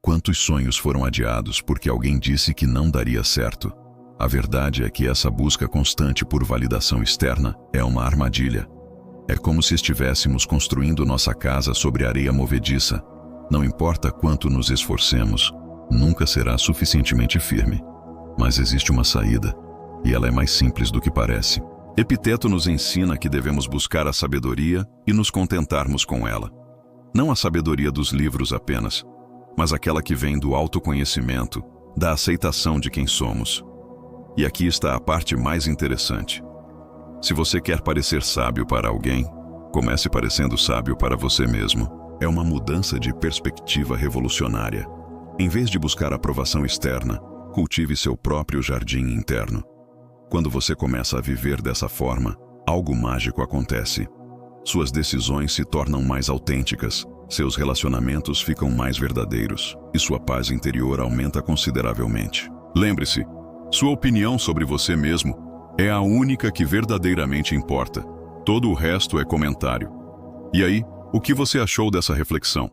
Speaker 5: Quantos sonhos foram adiados porque alguém disse que não daria certo? A verdade é que essa busca constante por validação externa é uma armadilha. É como se estivéssemos construindo nossa casa sobre areia movediça. Não importa quanto nos esforcemos, nunca será suficientemente firme. Mas existe uma saída, e ela é mais simples do que parece. Epiteto nos ensina que devemos buscar a sabedoria e nos contentarmos com ela. Não a sabedoria dos livros apenas, mas aquela que vem do autoconhecimento, da aceitação de quem somos. E aqui está a parte mais interessante. Se você quer parecer sábio para alguém, comece parecendo sábio para você mesmo. É uma mudança de perspectiva revolucionária. Em vez de buscar aprovação externa, cultive seu próprio jardim interno. Quando você começa a viver dessa forma, algo mágico acontece. Suas decisões se tornam mais autênticas, seus relacionamentos ficam mais verdadeiros e sua paz interior aumenta consideravelmente. Lembre-se, sua opinião sobre você mesmo é a única que verdadeiramente importa. Todo o resto é comentário. E aí, o que você achou dessa reflexão?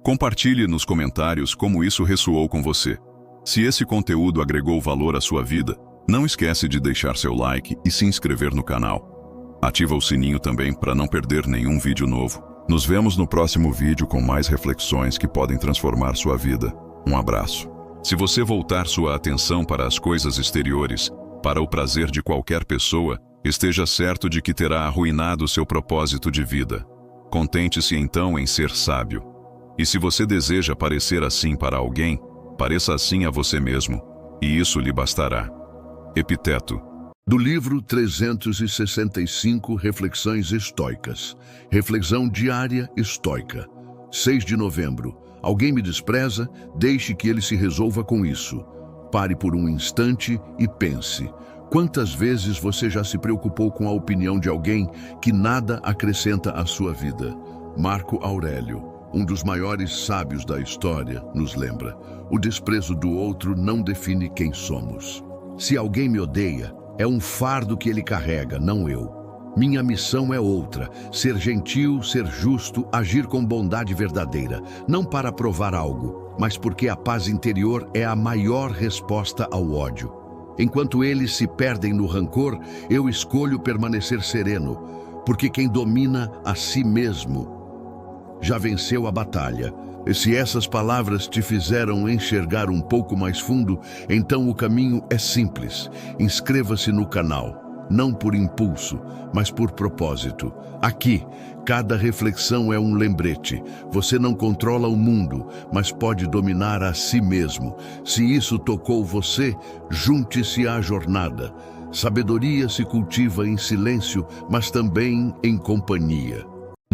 Speaker 5: Compartilhe nos comentários como isso ressoou com você. Se esse conteúdo agregou valor à sua vida, não esquece de deixar seu like e se inscrever no canal. Ativa o sininho também para não perder nenhum vídeo novo. Nos vemos no próximo vídeo com mais reflexões que podem transformar sua vida. Um abraço. Se você voltar sua atenção para as coisas exteriores, para o prazer de qualquer pessoa, esteja certo de que terá arruinado seu propósito de vida. Contente-se então em ser sábio. E se você deseja parecer assim para alguém, pareça assim a você mesmo, e isso lhe bastará. Epiteto.
Speaker 2: Do livro 365 Reflexões Estoicas. Reflexão diária estoica. 6 de novembro. Alguém me despreza? Deixe que ele se resolva com isso. Pare por um instante e pense. Quantas vezes você já se preocupou com a opinião de alguém que nada acrescenta à sua vida? Marco Aurélio, um dos maiores sábios da história, nos lembra: o desprezo do outro não define quem somos. Se alguém me odeia, é um fardo que ele carrega, não eu. Minha missão é outra: ser gentil, ser justo, agir com bondade verdadeira, não para provar algo, mas porque a paz interior é a maior resposta ao ódio. Enquanto eles se perdem no rancor, eu escolho permanecer sereno, porque quem domina a si mesmo já venceu a batalha. E se essas palavras te fizeram enxergar um pouco mais fundo, então o caminho é simples. Inscreva-se no canal, não por impulso, mas por propósito. Aqui, cada reflexão é um lembrete. Você não controla o mundo, mas pode dominar a si mesmo. Se isso tocou você, junte-se à jornada. Sabedoria se cultiva em silêncio, mas também em companhia.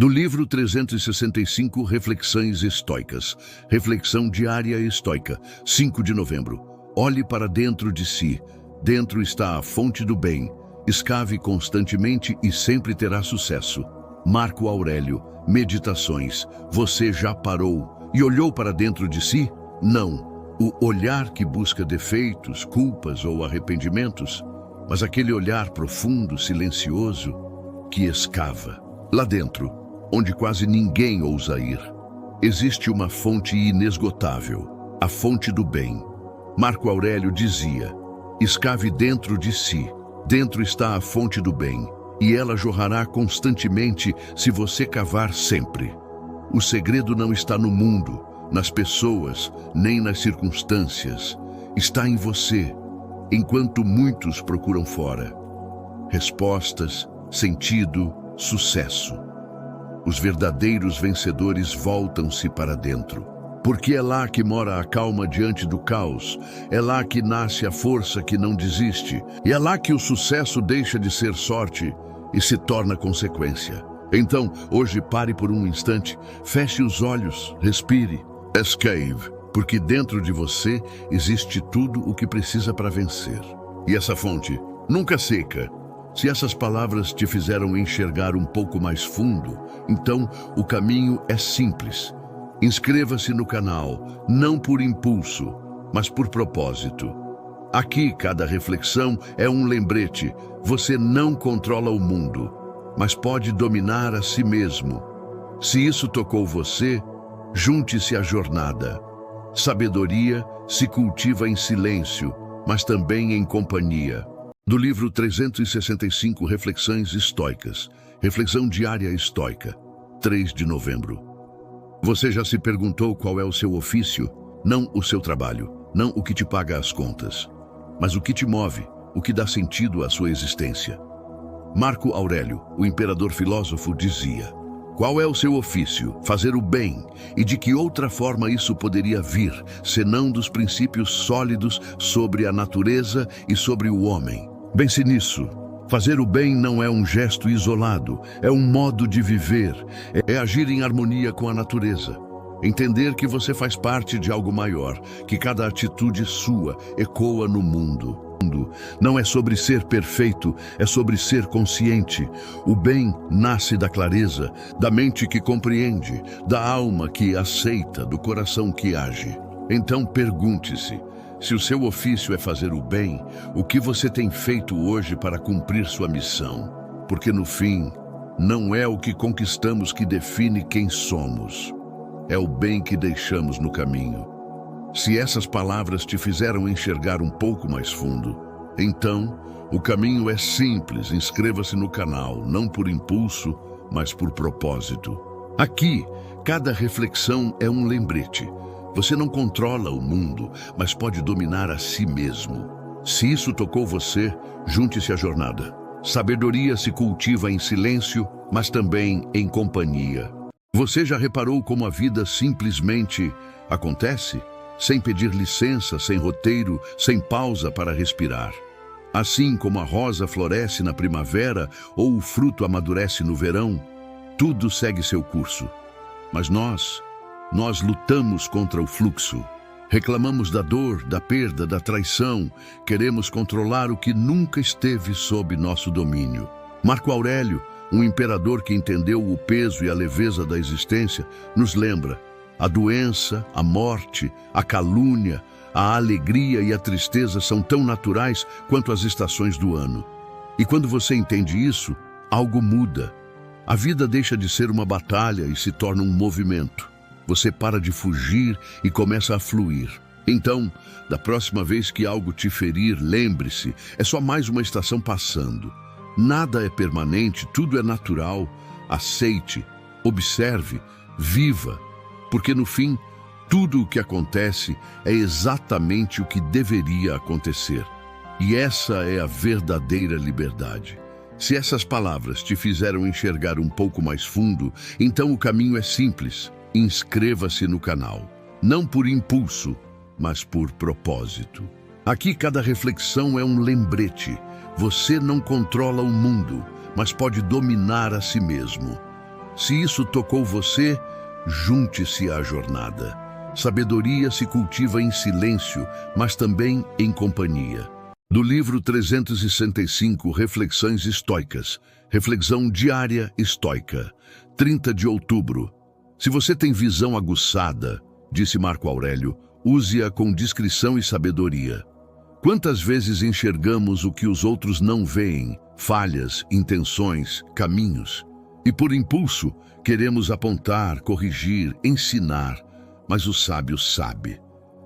Speaker 2: Do livro 365 Reflexões Estoicas. Reflexão diária estoica. 5 de novembro. Olhe para dentro de si. Dentro está a fonte do bem. Escave constantemente e sempre terá sucesso. Marco Aurélio. Meditações. Você já parou e olhou para dentro de si? Não. O olhar que busca defeitos, culpas ou arrependimentos, mas aquele olhar profundo, silencioso, que escava. Lá dentro, onde quase ninguém ousa ir, existe uma fonte inesgotável, a fonte do bem. Marco Aurélio dizia: escave dentro de si, dentro está a fonte do bem, e ela jorrará constantemente se você cavar sempre. O segredo não está no mundo, nas pessoas, nem nas circunstâncias. Está em você, enquanto muitos procuram fora. Respostas, sentido, sucesso. Os verdadeiros vencedores voltam-se para dentro, porque é lá que mora a calma diante do caos, é lá que nasce a força que não desiste, e é lá que o sucesso deixa de ser sorte e se torna consequência. Então, hoje pare por um instante, feche os olhos, respire, escave, porque dentro de você existe tudo o que precisa para vencer. E essa fonte nunca seca. Se essas palavras te fizeram enxergar um pouco mais fundo, então o caminho é simples. Inscreva-se no canal, não por impulso, mas por propósito. Aqui, cada reflexão é um lembrete. Você não controla o mundo, mas pode dominar a si mesmo. Se isso tocou você, junte-se à jornada. Sabedoria se cultiva em silêncio, mas também em companhia. Do livro 365 Reflexões Estoicas, Reflexão Diária Estoica, 3 de novembro. Você já se perguntou qual é o seu ofício? Não o seu trabalho, não o que te paga as contas, mas o que te move, o que dá sentido à sua existência. Marco Aurélio, o imperador filósofo, dizia: qual é o seu ofício? Fazer o bem. E de que outra forma isso poderia vir, senão dos princípios sólidos sobre a natureza e sobre o homem? Pense nisso. Fazer o bem não é um gesto isolado, é um modo de viver, é agir em harmonia com a natureza. Entender que você faz parte de algo maior, que cada atitude sua ecoa no mundo. Não é sobre ser perfeito, é sobre ser consciente. O bem nasce da clareza, da mente que compreende, da alma que aceita, do coração que age. Então pergunte-se, se o seu ofício é fazer o bem, o que você tem feito hoje para cumprir sua missão? Porque no fim, não é o que conquistamos que define quem somos. É o bem que deixamos no caminho. Se essas palavras te fizeram enxergar um pouco mais fundo, então o caminho é simples. Inscreva-se no canal, não por impulso, mas por propósito. Aqui, cada reflexão é um lembrete. Você não controla o mundo, mas pode dominar a si mesmo. Se isso tocou você, junte-se à jornada. Sabedoria se cultiva em silêncio, mas também em companhia. Você já reparou como a vida simplesmente acontece? Sem pedir licença, sem roteiro, sem pausa para respirar. Assim como a rosa floresce na primavera ou o fruto amadurece no verão, tudo segue seu curso. Mas nós lutamos contra o fluxo. Reclamamos da dor, da perda, da traição. Queremos controlar o que nunca esteve sob nosso domínio. Marco Aurélio, um imperador que entendeu o peso e a leveza da existência, nos lembra: a doença, a morte, a calúnia, a alegria e a tristeza são tão naturais quanto as estações do ano. E quando você entende isso, algo muda. A vida deixa de ser uma batalha e se torna um movimento. Você para de fugir e começa a fluir. Então, da próxima vez que algo te ferir, lembre-se, é só mais uma estação passando. Nada é permanente, tudo é natural. Aceite, observe, viva. Porque no fim, tudo o que acontece é exatamente o que deveria acontecer. E essa é a verdadeira liberdade. Se essas palavras te fizeram enxergar um pouco mais fundo, então o caminho é simples. Inscreva-se no canal. Não por impulso, mas por propósito. Aqui cada reflexão é um lembrete. Você não controla o mundo, mas pode dominar a si mesmo. Se isso tocou você, junte-se à jornada. Sabedoria se cultiva em silêncio, mas também em companhia. Do livro 365 Reflexões Estoicas, Reflexão Diária Estoica, 30 de outubro. Se você tem visão aguçada, disse Marco Aurélio, use-a com discrição e sabedoria. Quantas vezes enxergamos o que os outros não veem, falhas, intenções, caminhos? E por impulso, queremos apontar, corrigir, ensinar, mas o sábio sabe.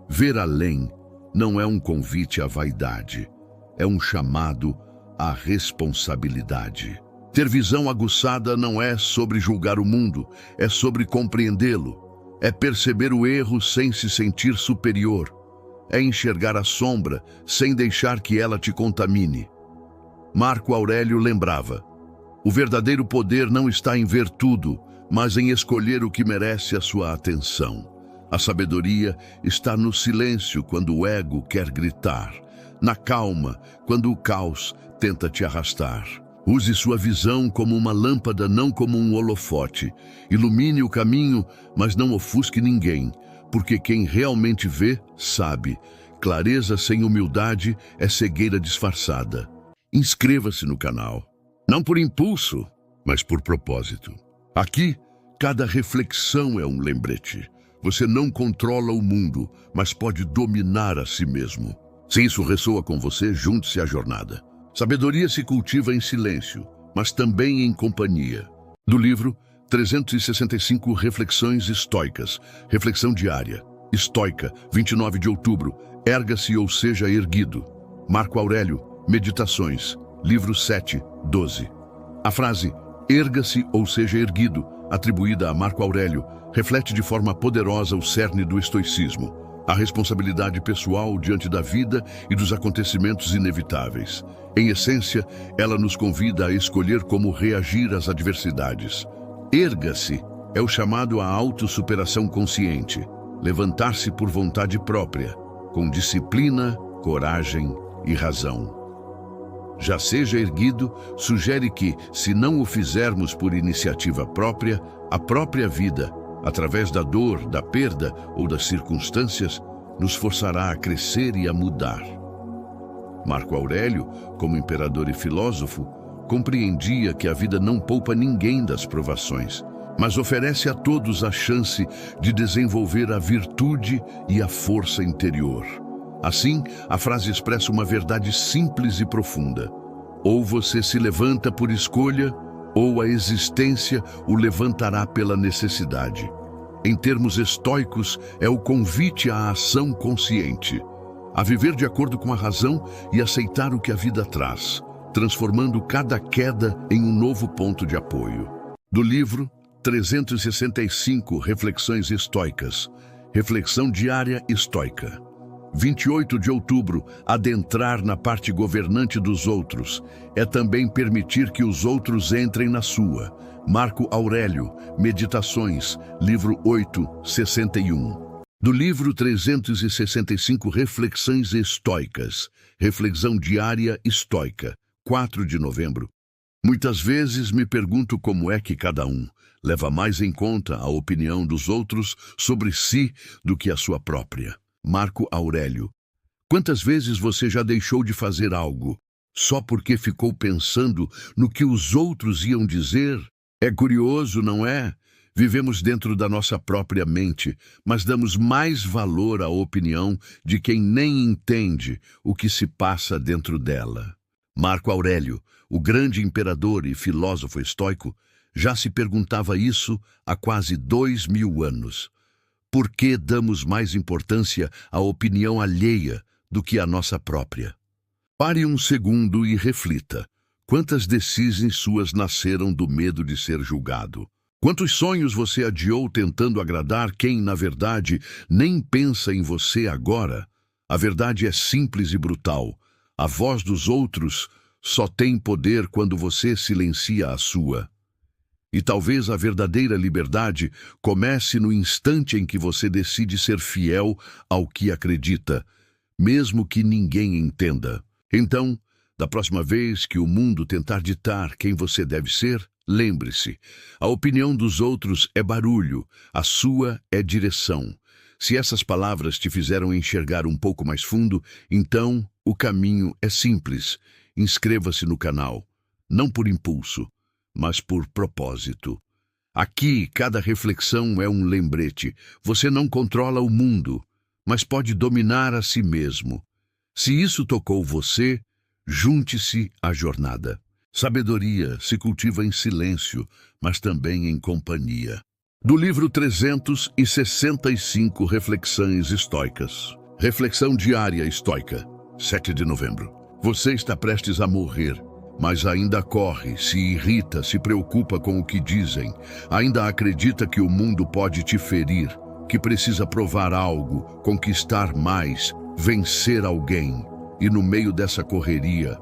Speaker 2: Ver além não é um convite à vaidade, é um chamado à responsabilidade. Ter visão aguçada não é sobre julgar o mundo, é sobre compreendê-lo. É perceber o erro sem se sentir superior. É enxergar a sombra sem deixar que ela te contamine. Marco Aurélio lembrava: o verdadeiro poder não está em ver tudo, mas em escolher o que merece a sua atenção. A sabedoria está no silêncio quando o ego quer gritar, na calma quando o caos tenta te arrastar. Use sua visão como uma lâmpada, não como um holofote. Ilumine o caminho, mas não ofusque ninguém, porque quem realmente vê, sabe. Clareza sem humildade é cegueira disfarçada. Inscreva-se no canal. Não por impulso, mas por propósito. Aqui, cada reflexão é um lembrete. Você não controla o mundo, mas pode dominar a si mesmo. Se isso ressoa com você, junte-se à jornada. Sabedoria se cultiva em silêncio, mas também em companhia. Do livro 365 Reflexões Estoicas, Reflexão Diária estoica, 29 de outubro, erga-se ou seja erguido. Marco Aurélio, Meditações, livro 7, 12. A frase erga-se ou seja erguido, atribuída a Marco Aurélio, reflete de forma poderosa o cerne do estoicismo, a responsabilidade pessoal diante da vida e dos acontecimentos inevitáveis. Em essência, ela nos convida a escolher como reagir às adversidades. Erga-se é o chamado à autossuperação consciente, levantar-se por vontade própria, com disciplina, coragem e razão. Já seja erguido, sugere que, se não o fizermos por iniciativa própria, a própria vida, através da dor, da perda ou das circunstâncias, nos forçará a crescer e a mudar. Marco Aurélio, como imperador e filósofo, compreendia que a vida não poupa ninguém das provações, mas oferece a todos a chance de desenvolver a virtude e a força interior. Assim, a frase expressa uma verdade simples e profunda. Ou você se levanta por escolha, ou a existência o levantará pela necessidade. Em termos estoicos, é o convite à ação consciente, a viver de acordo com a razão e aceitar o que a vida traz, transformando cada queda em um novo ponto de apoio. Do livro 365 Reflexões Estoicas, Reflexão Diária Estoica. 28 de outubro, adentrar na parte governante dos outros é também permitir que os outros entrem na sua. Marco Aurélio, Meditações, livro 8, 61. Do livro 365 Reflexões Estoicas, Reflexão Diária Estoica, 4 de novembro. Muitas vezes me pergunto como é que cada um leva mais em conta a opinião dos outros sobre si do que a sua própria. Marco Aurélio. Quantas vezes você já deixou de fazer algo só porque ficou pensando no que os outros iam dizer? É curioso, não é? Vivemos dentro da nossa própria mente, mas damos mais valor à opinião de quem nem entende o que se passa dentro dela. Marco Aurélio, o grande imperador e filósofo estoico, já se perguntava isso há quase 2000 anos. Por que damos mais importância à opinião alheia do que à nossa própria? Pare um segundo e reflita. Quantas decisões suas nasceram do medo de ser julgado? Quantos sonhos você adiou tentando agradar quem, na verdade, nem pensa em você agora? A verdade é simples e brutal. A voz dos outros só tem poder quando você silencia a sua. E talvez a verdadeira liberdade comece no instante em que você decide ser fiel ao que acredita, mesmo que ninguém entenda. Então, da próxima vez que o mundo tentar ditar quem você deve ser, lembre-se, a opinião dos outros é barulho, a sua é direção. Se essas palavras te fizeram enxergar um pouco mais fundo, então o caminho é simples. Inscreva-se no canal, não por impulso, mas por propósito. Aqui, cada reflexão é um lembrete. Você não controla o mundo, mas pode dominar a si mesmo. Se isso tocou você, junte-se à jornada. Sabedoria se cultiva em silêncio, mas também em companhia. Do livro 365 Reflexões Estoicas. Reflexão Diária Estoica, 7 de novembro. Você está prestes a morrer, mas ainda corre, se irrita, se preocupa com o que dizem. Ainda acredita que o mundo pode te ferir, que precisa provar algo, conquistar mais, vencer alguém. E no meio dessa correria,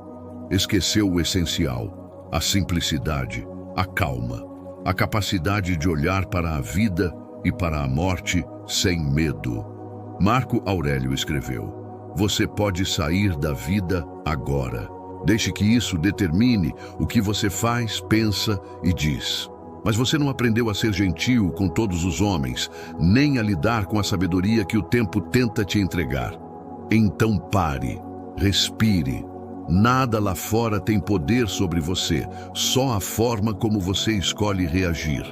Speaker 2: esqueceu o essencial, a simplicidade, a calma, a capacidade de olhar para a vida e para a morte sem medo. Marco Aurélio escreveu: você pode sair da vida agora. Deixe que isso determine o que você faz, pensa e diz. Mas você não aprendeu a ser gentil com todos os homens, nem a lidar com a sabedoria que o tempo tenta te entregar. Então pare, respire. Nada lá fora tem poder sobre você, só a forma como você escolhe reagir.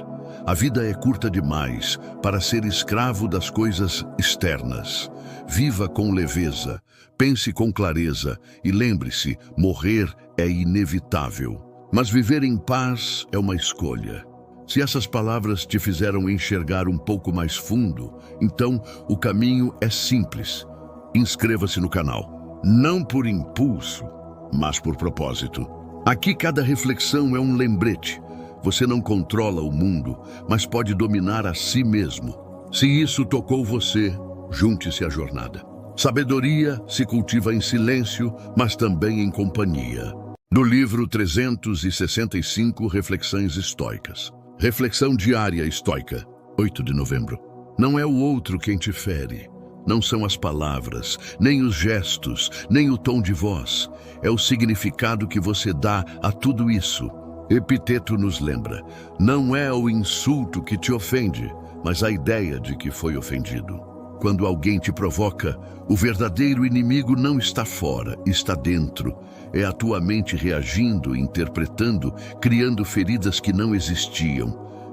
Speaker 2: A vida é curta demais para ser escravo das coisas externas. Viva com leveza, pense com clareza e lembre-se, morrer é inevitável. Mas viver em paz é uma escolha. Se essas palavras te fizeram enxergar um pouco mais fundo, então o caminho é simples. Inscreva-se no canal, não por impulso, mas por propósito. Aqui cada reflexão é um lembrete. Você não controla o mundo, mas pode dominar a si mesmo. Se isso tocou você, junte-se à jornada. Sabedoria se cultiva em silêncio, mas também em companhia. Do livro 365 Reflexões Estoicas. Reflexão diária estoica, 8 de novembro. Não é o outro quem te fere. Não são as palavras, nem os gestos, nem o tom de voz. É o significado que você dá a tudo isso. Epiteto nos lembra, não é o insulto que te ofende, mas a ideia de que foi ofendido. Quando alguém te provoca, o verdadeiro inimigo não está fora, está dentro. É a tua mente reagindo, interpretando, criando feridas que não existiam.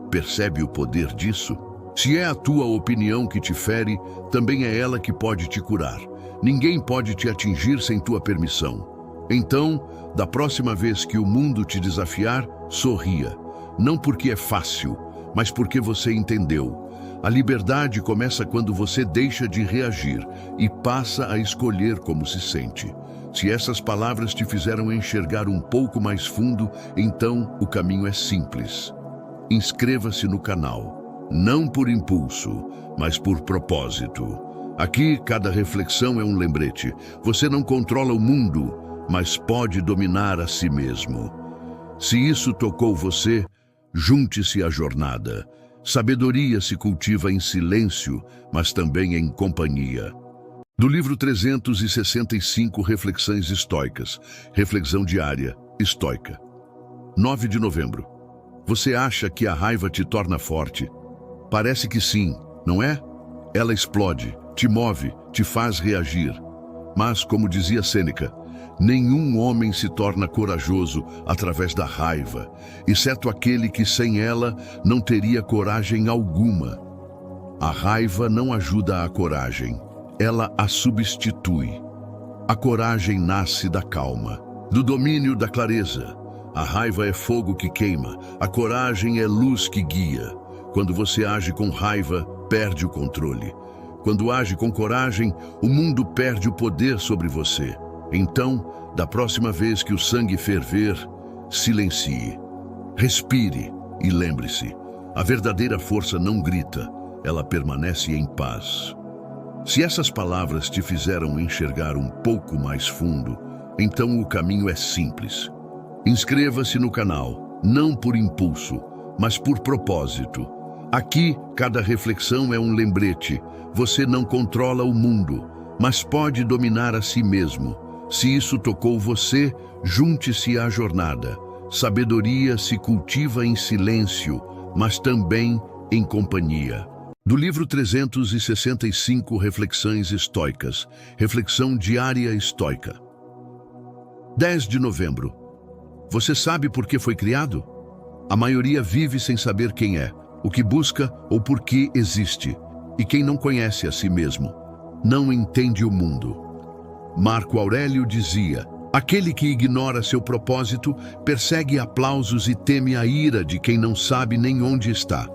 Speaker 2: Percebe o poder disso? Se é a tua opinião que te fere, também é ela que pode te curar. Ninguém pode te atingir sem tua permissão. Então, da próxima vez que o mundo te desafiar, sorria. Não porque é fácil, mas porque você entendeu. A liberdade começa quando você deixa de reagir e passa a escolher como se sente. Se essas palavras te fizeram enxergar um pouco mais fundo, então o caminho é simples. Inscreva-se no canal, não por impulso, mas por propósito. Aqui, cada reflexão é um lembrete. Você não controla o mundo, mas pode dominar a si mesmo. Se isso tocou você, junte-se à jornada. Sabedoria se cultiva em silêncio, mas também em companhia. Do livro 365 Reflexões Estoicas, Reflexão diária estoica. 9 de novembro. Você acha que a raiva te torna forte? Parece que sim, não é? Ela explode, te move, te faz reagir. Mas, como dizia Sêneca, nenhum homem se torna corajoso através da raiva, exceto aquele que sem ela não teria coragem alguma. A raiva não ajuda a coragem, ela a substitui. A coragem nasce da calma, do domínio da clareza. A raiva é fogo que queima, a coragem é luz que guia. Quando você age com raiva, perde o controle. Quando age com coragem, o mundo perde o poder sobre você. Então, da próxima vez que o sangue ferver, silencie. Respire e lembre-se, a verdadeira força não grita, ela permanece em paz. Se essas palavras te fizeram enxergar um pouco mais fundo, então o caminho é simples. Inscreva-se no canal, não por impulso, mas por propósito. Aqui, cada reflexão é um lembrete. Você não controla o mundo, mas pode dominar a si mesmo. Se isso tocou você, junte-se à jornada. Sabedoria se cultiva em silêncio, mas também em companhia. Do livro 365 Reflexões Estoicas, Reflexão diária estoica. 10 de novembro. Você sabe por que foi criado? A maioria vive sem saber quem é, o que busca ou por que existe. E quem não conhece a si mesmo, não entende o mundo. Marco Aurélio dizia, aquele que ignora seu propósito persegue aplausos e teme a ira de quem não sabe nem onde está.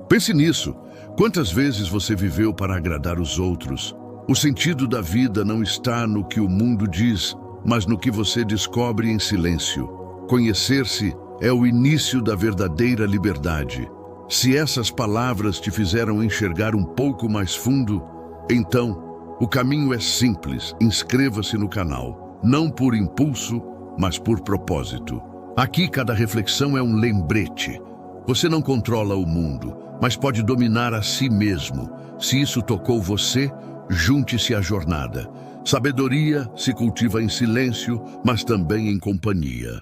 Speaker 2: Pense nisso. Quantas vezes você viveu para agradar os outros? O sentido da vida não está no que o mundo diz, mas no que você descobre em silêncio. Conhecer-se é o início da verdadeira liberdade. Se essas palavras te fizeram enxergar um pouco mais fundo, então o caminho é simples. Inscreva-se no canal, não por impulso, mas por propósito. Aqui cada reflexão é um lembrete. Você não controla o mundo, mas pode dominar a si mesmo. Se isso tocou você, junte-se à jornada. Sabedoria se cultiva em silêncio, mas também em companhia.